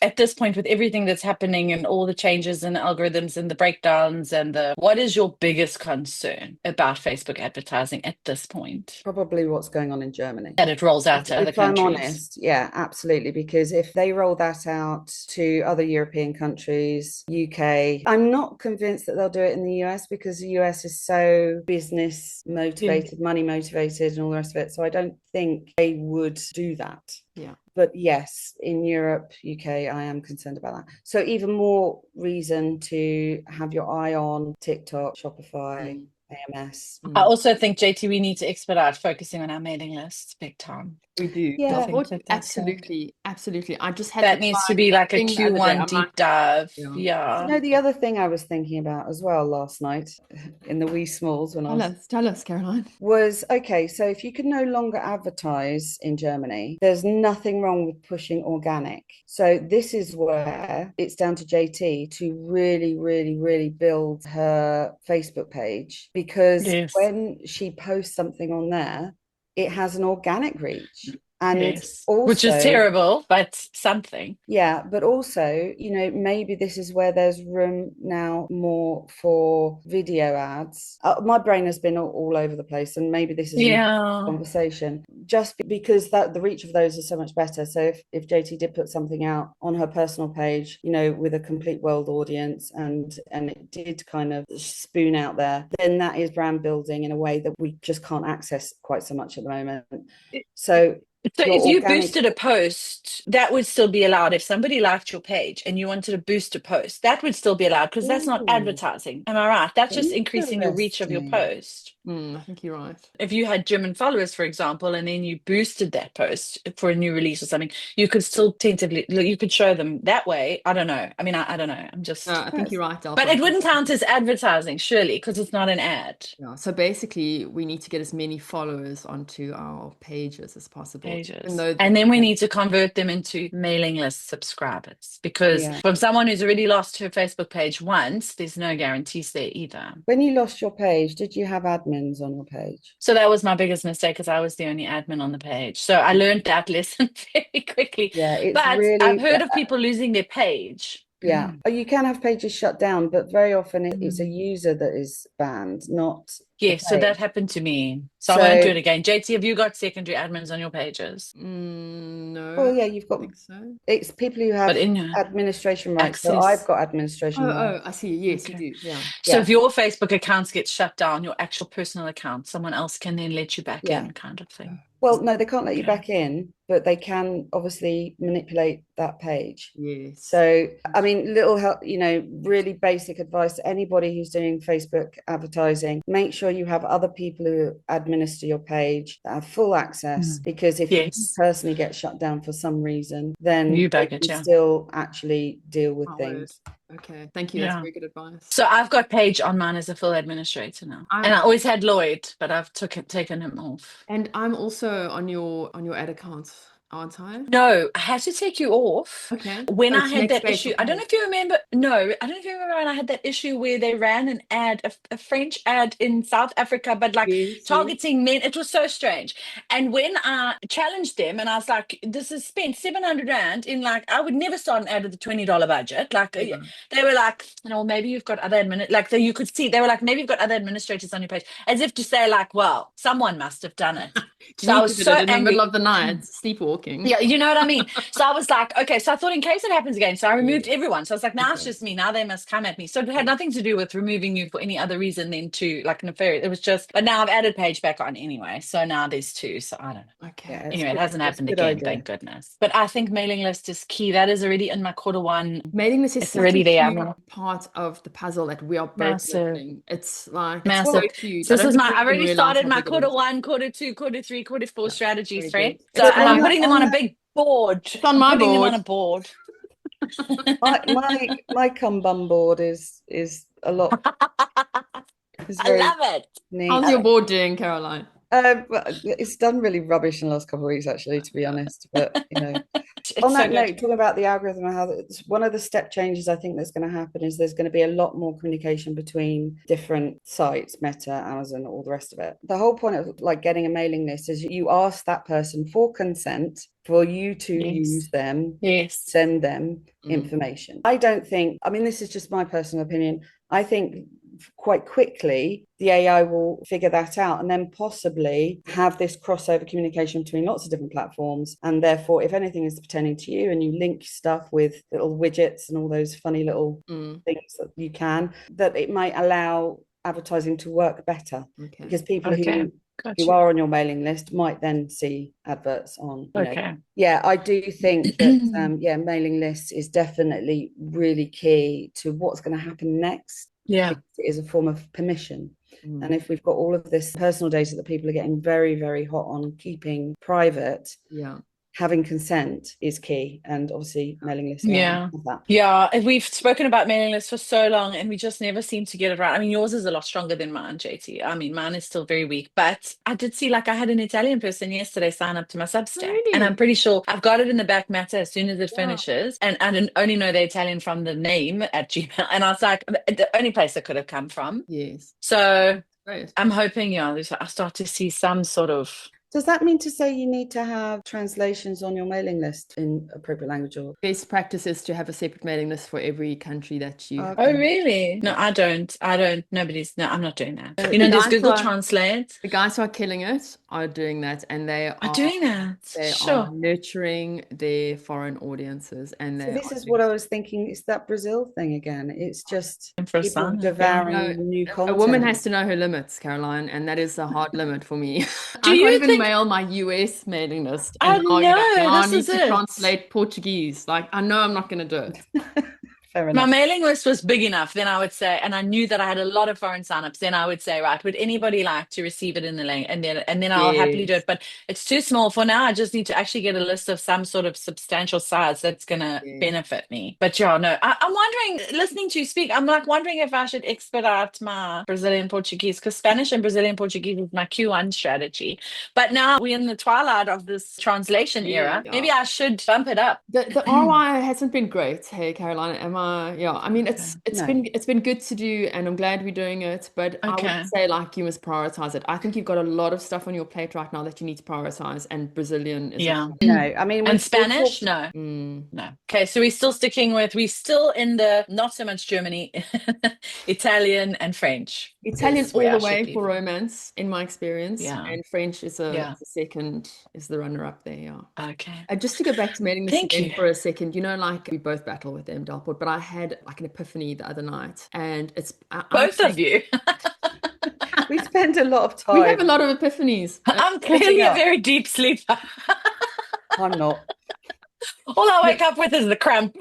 At this point, with everything that's happening and all the changes in the algorithms and the breakdowns and what is your biggest concern about Facebook advertising at this point? Probably what's going on in Germany. That it rolls out to other countries. I'm honest, absolutely. Because if they roll that out to other European countries, UK, I'm not convinced that they'll do it in the US, because the US is so business motivated, money motivated, and all the rest of it. So I don't think they would do that. But yes, in Europe, UK, I am concerned about that. So even more reason to have your eye on TikTok, Shopify, AMS. I also think, JT, we need to expedite focusing on our mailing lists big time. We do. Absolutely. I just had that needs to be like a Q1 deep dive. You know, the other thing I was thinking about as well last night in the wee smalls when tell us, Caroline, was so if you can no longer advertise in Germany, there's nothing wrong with pushing organic. So this is where it's down to JT to really, really, really build her Facebook page, because when she posts something on there, it has an organic reach. And also, which is terrible, but something. But also, you know, maybe this is where there's room now more for video ads. My brain has been all over the place, and maybe this is a conversation, just because the reach of those is so much better. So if JT did put something out on her personal page, you know, with a complete world audience, and it did kind of spoon out there, then that is brand building in a way that we just can't access quite so much at the moment. So if you boosted a post, that would still be allowed. If somebody liked your page and you wanted to boost a post, that would still be allowed, because that's not advertising. Am I right? That's just increasing the reach of your post. I think you're right. If you had German followers, for example, and then you boosted that post for a new release or something, you could still tentatively, you could show them that way. I don't know. I mean, I don't know. I'm just... I think you're right, Delport. But it wouldn't count as advertising, surely, because it's not an ad. So basically, we need to get as many followers onto our pages as possible. And then we need to convert them into mailing list subscribers, because from someone who's already lost her Facebook page once, there's no guarantees there either. When you lost your page, did you have admins on your page? So that was my biggest mistake, because I was the only admin on the page. So I learned that lesson very quickly. But I've heard of people losing their page Yeah. You can have pages shut down, but very often it's a Mm. user that is banned, not the Yes, so page. that happened to me. So I won't do So, it again. JT, have you got secondary admins on your pages? No, well, I yeah, you've got, don't think so. it's people who But have in your administration rights. So I've access. got administration rights. I see. Yes, you Okay. do. Yeah. So Yeah. if your Facebook accounts get shut down, your actual personal account, someone else can then let you back Yeah. in, kind of thing. Well, no, they can't let you Okay. back in, but they can obviously manipulate that page. Yes. So, I mean, little help, really basic advice to anybody who's doing Facebook advertising. Make sure you have other people who administer your page that have full access, because if you Yes, personally get shut down for some reason, then you they back it, can yeah. still actually deal with My word. things. Okay, thank you. That's Yeah. very good advice. So I've got Paige on mine as a full administrator now. And I always had Lloyd, but I've taken him off. And I'm also on your ad account, aren't I? No, I had to take you off Okay. when Oh, I it's had next that page, issue. I okay. don't know if you remember. No, I don't know if you remember when I had that issue where they ran an ad, a French ad in South Africa, but like Yes, targeting men. It was so strange. And when I challenged them and I was like, this is spent 700 Rand in, like, I would never start an ad with a $20 budget. Like, Yeah. they were like, maybe you've got other you could see, they were like, maybe you've got other administrators on your page, as if to say, like, well, someone must have done it. So I was Did so it in the angry. middle of the night, sleepwalking. Yeah, you know what I mean? So I was like, okay, so I thought in case it happens again, so I removed everyone. So I was like, now it's just me. Now they must come at me. So it had nothing to do with removing you for any other reason than to, like, nefarious. It was just, but now I've added Paige back on anyway. So now there's two. So I don't know. Okay. Yeah, Anyway, it hasn't happened good again, idea. thank goodness. But I think mailing list is key. That is already in my quarter one. Mailing list is It's such already a there. huge part of the puzzle that we are both Massive. missing. It's like Massive. so huge. So I this don't is think my, we I've even already realize started how my big it quarter is. one, quarter two, quarter three, quarter four strategies, Very friend. good. So But I'm on putting them on a that, big board. It's on my Putting them on board. a board. my Kanban board is a lot. It's I very love it. neat. How's your board doing, Caroline? It's done really rubbish in the last couple of weeks, actually, to be honest. But It's on so that good. note, talking about the algorithm and how one of the step changes I think that's going to happen is there's going to be a lot more communication between different sites, Meta, Amazon, all the rest of it. The whole point of like getting a mailing list is you ask that person for consent for you to use them, send them information. I don't think, I mean, this is just my personal opinion. I think quite quickly the AI will figure that out and then possibly have this crossover communication between lots of different platforms, and therefore if anything is pertaining to you and you link stuff with little widgets and all those funny little things that you can, that it might allow advertising to work better, because people who are on your mailing list might then see adverts on, yeah, I do think that mailing lists is definitely really key to what's going to happen next. Yeah, it is a form of permission. And if we've got all of this personal data that people are getting very, very hot on keeping private, having consent is key. And obviously mailing lists we've spoken about mailing lists for so long and we just never seem to get it right. I mean, yours is a lot stronger than mine, JT. I mean, mine is still very weak, but I did see, like, I had an Italian person yesterday sign up to my Substack, and I'm pretty sure I've got it in the back matter as soon as it finishes, and I didn't only know the Italian from the name at Gmail, and I was like, the only place it could have come from. So I'm hoping I start to see some sort of. Does that mean to say you need to have translations on your mailing list in appropriate language? Or best practice is to have a separate mailing list for every country that you have. Oh, really? No, I don't. I'm not doing that. There's Google Translate. The guys who are killing it are doing that, and they are doing that. They are nurturing their foreign audiences, and this is what I was thinking. It's that Brazil thing again. It's just people devouring new content. A woman has to know her limits, Caroline, and that is a hard limit for me. I can't even mail my US mailing list. And I need to translate Portuguese. Like, I know I'm not going to do it. Fair enough. My mailing list was big enough, then I would say, and I knew that I had a lot of foreign signups, then I would say, right, would anybody like to receive it in the link? And then I'll happily do it. But it's too small for now. I just need to actually get a list of some sort of substantial size that's going to benefit me. But I'm wondering, listening to you speak, I'm like wondering if I should expedite my Brazilian Portuguese, because Spanish and Brazilian Portuguese is my Q1 strategy. But now we're in the twilight of this translation era. Maybe I should bump it up. The ROI hasn't been great. Hey, Caroline, am I mean, it's been good to do, and I'm glad we're doing it, but I would say like you must prioritize it. I think you've got a lot of stuff on your plate right now that you need to prioritize, and Brazilian is Yeah. No, I mean, And Spanish? No. No. Okay, so we're still in the not so much Germany, Italian and French. Italian is where all I the should way be. for romance, in my experience, Yeah. and French is a Yeah. second, is the runner up there. Yeah. Okay. Just to go back to mailing lists Thank again you. for a second, you know, like we both battle with them, Delport, but I had like an epiphany the other night, and it's Both of you. We spend a lot of time. We have a lot of epiphanies. I'm clearly a very deep sleeper. I'm not. All I wake up with is the cramp.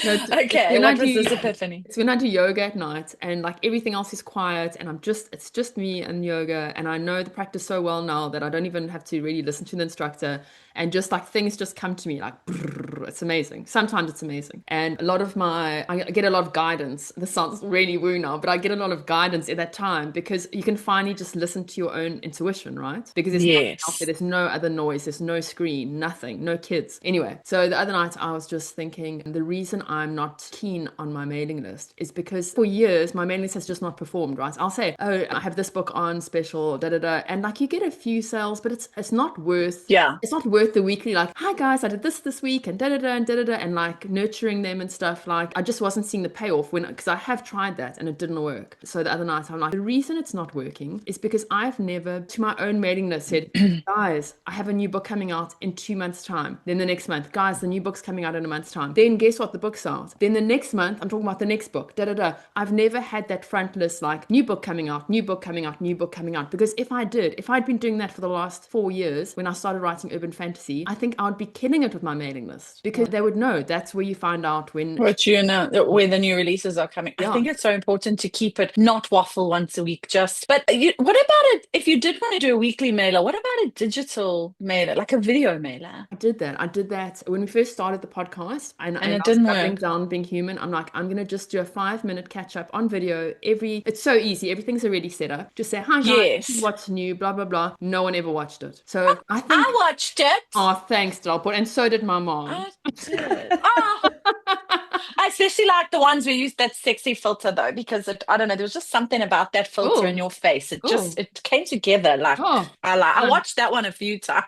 Okay, what was this epiphany? It's when I do yoga at night and like everything else is quiet and it's just me and yoga, and I know the practice so well now that I don't even have to really listen to the instructor, and just like things just come to me like brrr, it's amazing. Sometimes it's amazing. And I get a lot of guidance. This sounds really woo now, but I get a lot of guidance at that time because you can finally just listen to your own intuition, right? Because there's nothing out there, there's no other noise, there's no screen, nothing, no kids. Anyway, so the other night I was just thinking the reason I'm not keen on my mailing list is because for years my mailing list has just not performed, right? I'll say, oh, I have this book on special, and like you get a few sales, but it's not worth the weekly like, hi guys, I did this week and and like nurturing them and stuff. Like I just wasn't seeing the payoff because I have tried that and it didn't work. So the other night I'm like, the reason it's not working is because I've never to my own mailing list said, guys, I have a new book coming out in 2 months time. Then the next month, guys, the new book's coming out in a month's time. Then guess what? The book's out. Then the next month I'm talking about the next book. I've never had that front list like new book coming out, new book coming out, new book coming out. Because if I'd been doing that for the last 4 years when I started writing urban fantasy, I think I would be killing it with my mailing list because they would know that's where you find out when where the new releases are coming. I think it's so important to keep it not waffle once a week. What about it if you did want to do a weekly mailer? What about a digital mailer, like a video mailer? I did that when we first started the podcast, and it I was didn't doubling work. down being human. I'm like, I'm gonna just do a 5-minute catch up on video. It's so easy. Everything's already set up. Just say, hi guys, this is what's new, blah blah blah. No one ever watched it. So I watched it. Oh, thanks, Delport. And so did my mom. I did. I especially like the ones we used that sexy filter though, because I don't know, there was just something about that filter in your face. It came together. Like I watched that one a few times.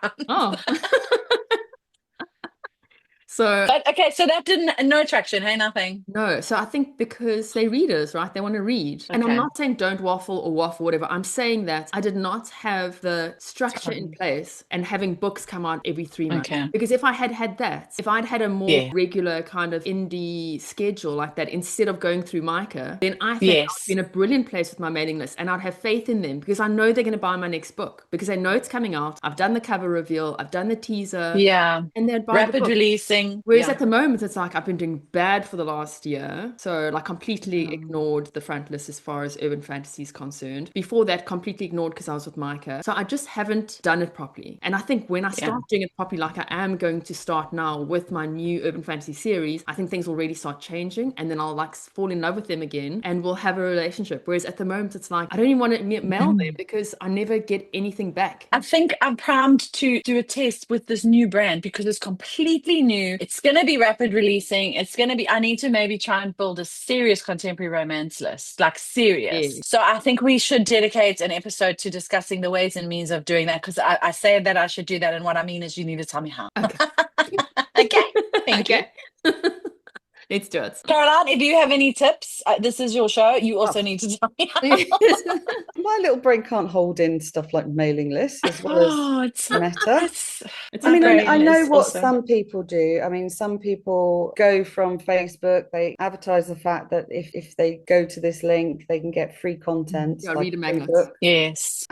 But okay, so that no traction, hey, nothing. No, so I think because they're readers, right? They want to read. And I'm not saying don't waffle or whatever. I'm saying that I did not have the structure in place and having books come out every 3 months. Because if I had that, if I'd had a more regular kind of indie schedule like that, instead of going through Micah, then I think I'd be in a brilliant place with my mailing list, and I'd have faith in them because I know they're going to buy my next book because they know it's coming out. I've done the cover reveal, I've done the teaser. Yeah. And they'd buy rapid releasing. Whereas at the moment, it's like I've been doing bad for the last year. So like completely ignored the front list as far as urban fantasy is concerned. Before that, completely ignored because I was with Micah. So I just haven't done it properly. And I think when I start doing it properly, like I am going to start now with my new urban fantasy series, I think things will really start changing. And then I'll like fall in love with them again and we'll have a relationship. Whereas at the moment, it's like, I don't even want to mail them because I never get anything back. I think I'm primed to do a test with this new brand because it's completely new. It's going to be rapid releasing. I need to maybe try and build a serious contemporary romance list, like serious. Yeah. So I think we should dedicate an episode to discussing the ways and means of doing that, because I say that I should do that. And what I mean is you need to tell me how. Okay. Thank you. Let's do it. Caroline, if you have any tips, this is your show. You also need to tell me how. My little brain can't hold in stuff like mailing lists as well as Meta. I know what some people do. I mean, some people go from Facebook, they advertise the fact that if they go to this link, they can get free content. Yeah, read a magnet. Yes.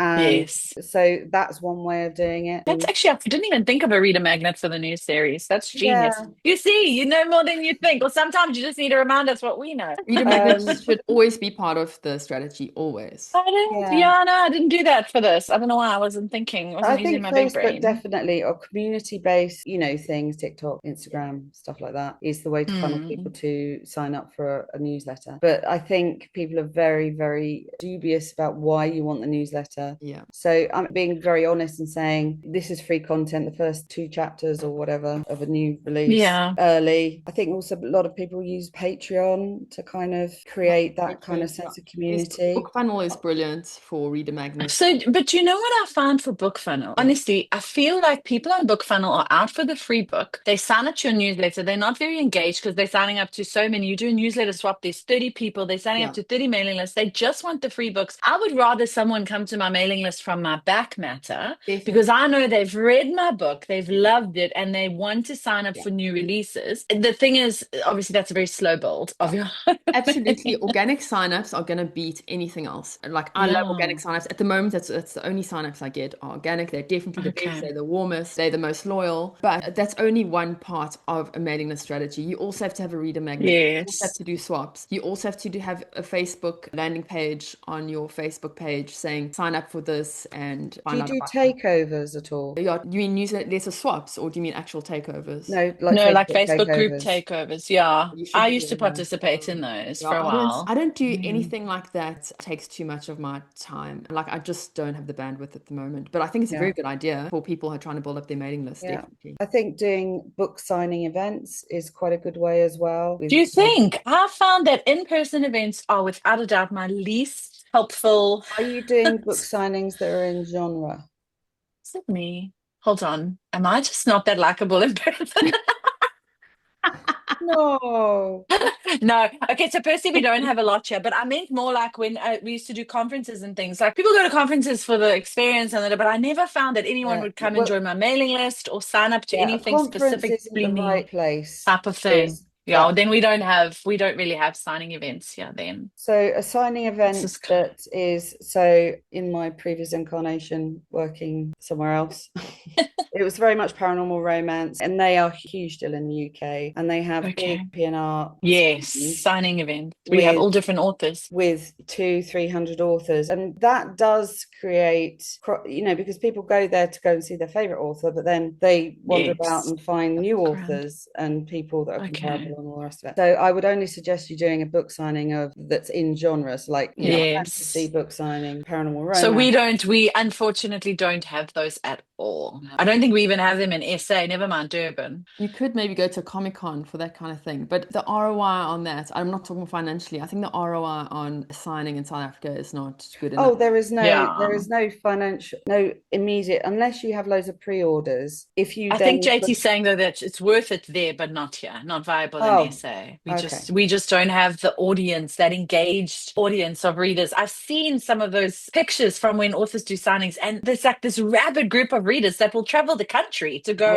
So that's one way of doing it. That's actually, I didn't even think of a reader magnet for the new series. That's genius. You see, you know more than you think. Or sometimes you just need to remind us what we know. Reader magnets should always be part of the strategy, always. I didn't do that for this. I don't know why I wasn't thinking. I wasn't using my big brain. Definitely, or community-based, things, TikTok, Instagram, stuff like that, is the way to funnel people to sign up for a newsletter. But I think people are very, very dubious about why you want the newsletter. Yeah. So I'm being very honest and saying this is free content, the first 2 chapters or whatever of a new release early. I think also a lot of people use Patreon to kind of create that kind of sense of community. BookFunnel is brilliant for reader magnets. So, but you know what I find for BookFunnel? Honestly, I feel like people on BookFunnel are out for the free book. They sign up to your newsletter. They're not very engaged because they're signing up to so many. You do a newsletter swap, there's 30 people. They're signing up to 30 mailing lists. They just want the free books. I would rather someone come to my mailing list from my back matter because I know they've read my book, they've loved it, and they want to sign up for new releases. The thing is, obviously, that's a very slow build of your Absolutely. Organic signups are going to beat anything else. Like, I love organic signups. At the moment, that's the only signups I get are organic. They're definitely the best. They're the warmest. They're the most loyal. But that's only one part of a mailing list strategy. You also have to have a reader magnet. You also have to do swaps. You also have to have a Facebook landing page on your Facebook page saying, sign up for this and find out. Do you do takeovers at all? Yeah. You mean newsletter swaps, or do you mean actual takeovers? No, like Facebook group takeovers. Yeah. I used to participate in those for a while. I don't do anything like that. It takes too much of my time. Like, I just don't have the bandwidth at the moment. But I think it's a very good idea for people who are trying to build up their mailing list. Definitely. I think doing book signing events is quite a good way as well. Do you think? I found that in-person events are without a doubt my least helpful. Are you doing book signings that are in genre? Is it me? Hold on. Am I just not that likable in person? No. No. Okay, so personally, we don't have a lot here, but I meant more like when we used to do conferences and things. Like, people go to conferences for the experience, but I never found that anyone would come and join my mailing list or sign up to anything specifically the right place type of thing. Yeah, then we don't really have signing events then. So a signing event that is, in my previous incarnation working somewhere else, it was very much paranormal romance, and they are huge still in the UK, and they have big P&R signing events. We have all different authors with 200-300 authors, and that does create, because people go there to go and see their favorite author, but then they wander about and find new authors and people that are comparable and all the rest of it. So I would only suggest you doing a book signing that's in genres, like fantasy book signing, paranormal romance. So we unfortunately don't have those at all. I don't think we even have them in SA, never mind Durban. You could maybe go to Comic-Con for that kind of thing, but the ROI on that, I'm not talking financially, I think the ROI on signing in South Africa is not good enough. Oh, there is no financial, no immediate, unless you have loads of pre-orders. I think JT's saying though that it's worth it there, but not here, not viable in SA. We just don't have the audience, that engaged audience of readers. I've seen some of those pictures from when authors do signings, and there's like this rabid group of readers that will travel the country to go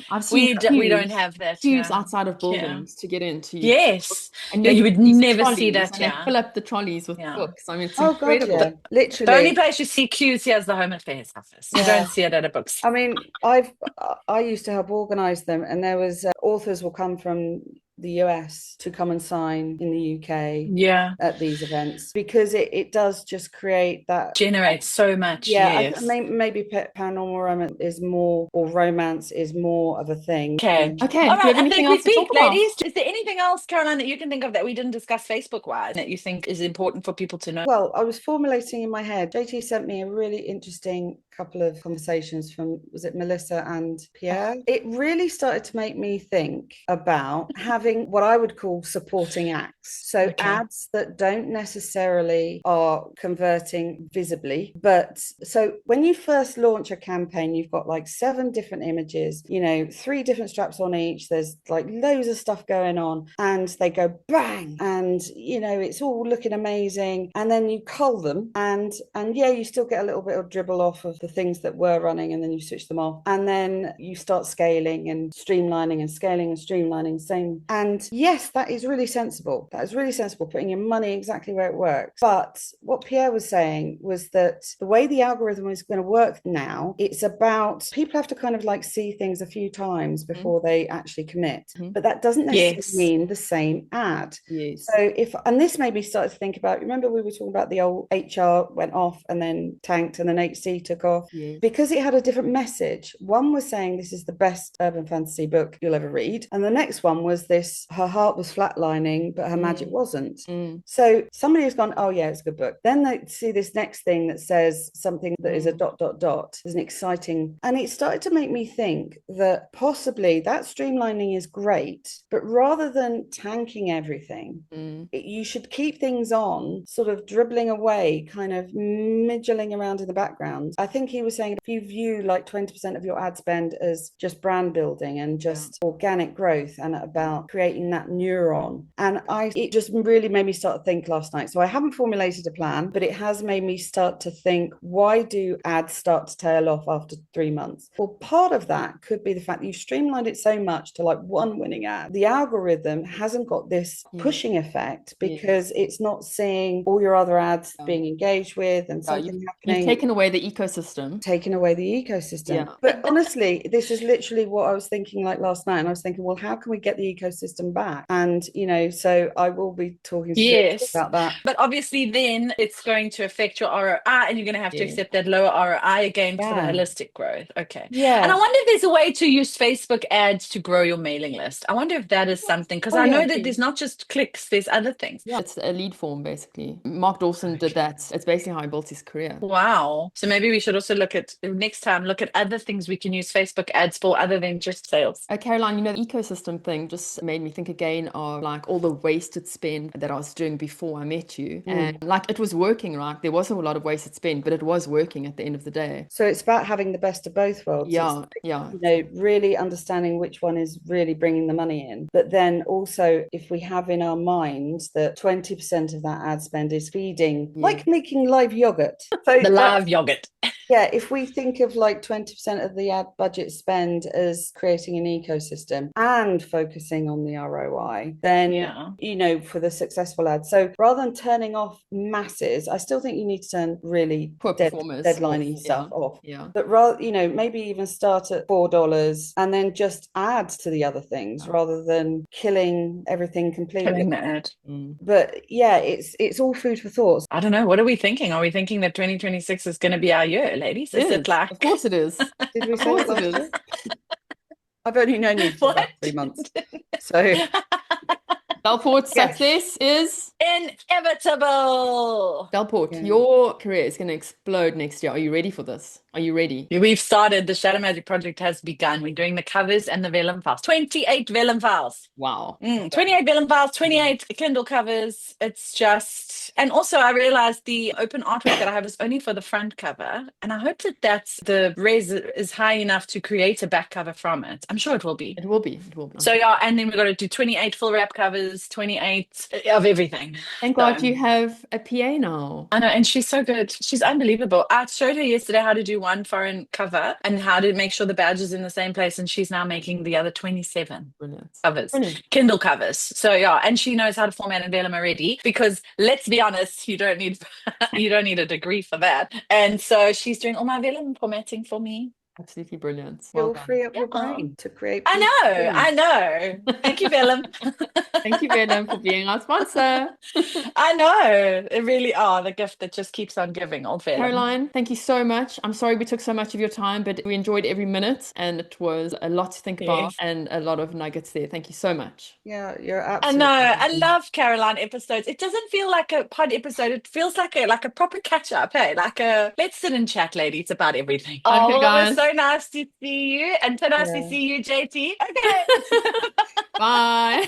I've seen we don't have that queues outside of buildings to get into. And you would never see that. They fill up the trolleys with books. I mean, it's incredible. God, literally, the only place you see queues here is the Home Affairs office. You don't see it at a bookstore. I mean, I used to help organise them, and there was authors will come from the US to come and sign in the UK at these events, because it does just create that, generates so much. Maybe paranormal romance is more, or romance is more of a thing. Okay. All right, I think we speak, ladies. Is there anything else, Caroline, that you can think of that we didn't discuss Facebook wise that you think is important for people to know? Well, I was formulating in my head. JT sent me a really interesting couple of conversations from, was it Melissa and Pierre? It really started to make me think about having what I would call supporting acts. So ads that don't necessarily are converting visibly, but so when you first launch a campaign, you've got like 7 different images, 3 different straps on each, there's like loads of stuff going on, and they go bang, and it's all looking amazing, and then you cull them, and you still get a little bit of dribble off of the the things that were running, and then you switch them off, and then you start scaling and streamlining and scaling and streamlining. Same. And yes, that is really sensible. That is really sensible, putting your money exactly where it works. But what Pierre was saying was that the way the algorithm is going to work now, it's about people have to kind of like see things a few times before they actually commit. But that doesn't necessarily mean the same ad. So and this made me start to think about, remember we were talking about the old HR went off and then tanked and then HC took off because it had a different message. One was saying this is the best urban fantasy book you'll ever read, and the next one was this, her heart was flatlining but her magic wasn't. So somebody has gone, oh yeah, it's a good book. Then they see this next thing that says something that is a ... is an exciting, and it started to make me think that possibly that streamlining is great, but rather than tanking everything, you should keep things on, sort of dribbling away, kind of midgling around in the background. I think he was saying if you view like 20% of your ad spend as just brand building and just organic growth and about creating that neuron, and it just really made me start to think last night. So I haven't formulated a plan, but it has made me start to think, why do ads start to tail off after 3 months? Well, part of that could be the fact that you've streamlined it so much to like one winning ad. The algorithm hasn't got this pushing effect because it's not seeing all your other ads being engaged with and something happening. You've taken away the ecosystem. But honestly, this is literally what I was thinking like last night. And I was thinking, well, how can we get the ecosystem back? And, so I will be talking about that. But obviously then it's going to affect your ROI, and you're going to have to accept that lower ROI again for the holistic growth. Okay. Yeah. And I wonder if there's a way to use Facebook ads to grow your mailing list. I wonder if that is something, because I know that there's not just clicks, there's other things. Yeah, it's a lead form basically. Mark Dawson did that. It's basically how he built his career. Wow. So maybe we should also look at other things we can use Facebook ads for other than just sales. Caroline, the ecosystem thing just made me think again of like all the wasted spend that I was doing before I met you. And like it was working, right? There wasn't a lot of wasted spend, but it was working at the end of the day. So it's about having the best of both worlds. Really understanding which one is really bringing the money in. But then also, if we have in our minds that 20% of that ad spend is feeding, like making live yogurt. So the live yogurt. Yeah, if we think of like 20% of the ad budget spend as creating an ecosystem and focusing on the ROI, then, for the successful ads. So rather than turning off masses, I still think you need to turn really deadline-y stuff off. Yeah. But rather, maybe even start at $4 and then just add to the other things rather than killing everything completely. Killing the ad. But yeah, it's all food for thought. I don't know. What are we thinking? Are we thinking that 2026 is going to be our year, ladies? Is it like? Of course it is. Did we say it is? I've only known you for about 3 months. So Delport's success is inevitable. Delport, your career is going to explode next year. Are you ready for this? Are you ready? We've started. The Shadow Magic project has begun. We're doing the covers and the vellum files. 28 vellum files. Wow. 28 vellum files, 28 Kindle covers. It's just, and also I realized the open artwork that I have is only for the front cover. And I hope that the res is high enough to create a back cover from it. I'm sure it will be. It will be. So and then we've got to do 28 full wrap covers, 28 of everything. Thank God you have a PA now. I know, and she's so good. She's unbelievable. I showed her yesterday how to do one foreign cover and how to make sure the badge is in the same place, and she's now making the other 27 covers. Kindle covers. So and she knows how to format and vellum already, because let's be honest, you don't need a degree for that. And so she's doing all my vellum formatting for me. Absolutely brilliant. You'll free up your brain to create. I know. Thank you, Vellum. Thank you, Vellum, for being our sponsor. I know. It really are the gift that just keeps on giving. Old Vellum. Caroline, thank you so much. I'm sorry we took so much of your time, but we enjoyed every minute, and it was a lot to think about and a lot of nuggets there. Thank you so much. Yeah, you're absolutely. I know. I love Caroline episodes. It doesn't feel like a pod episode. It feels like a proper catch up. Hey, like a let's sit and chat, ladies, about everything. Okay, guys. So nice to see you, and so nice to see you, JT. Okay. Bye.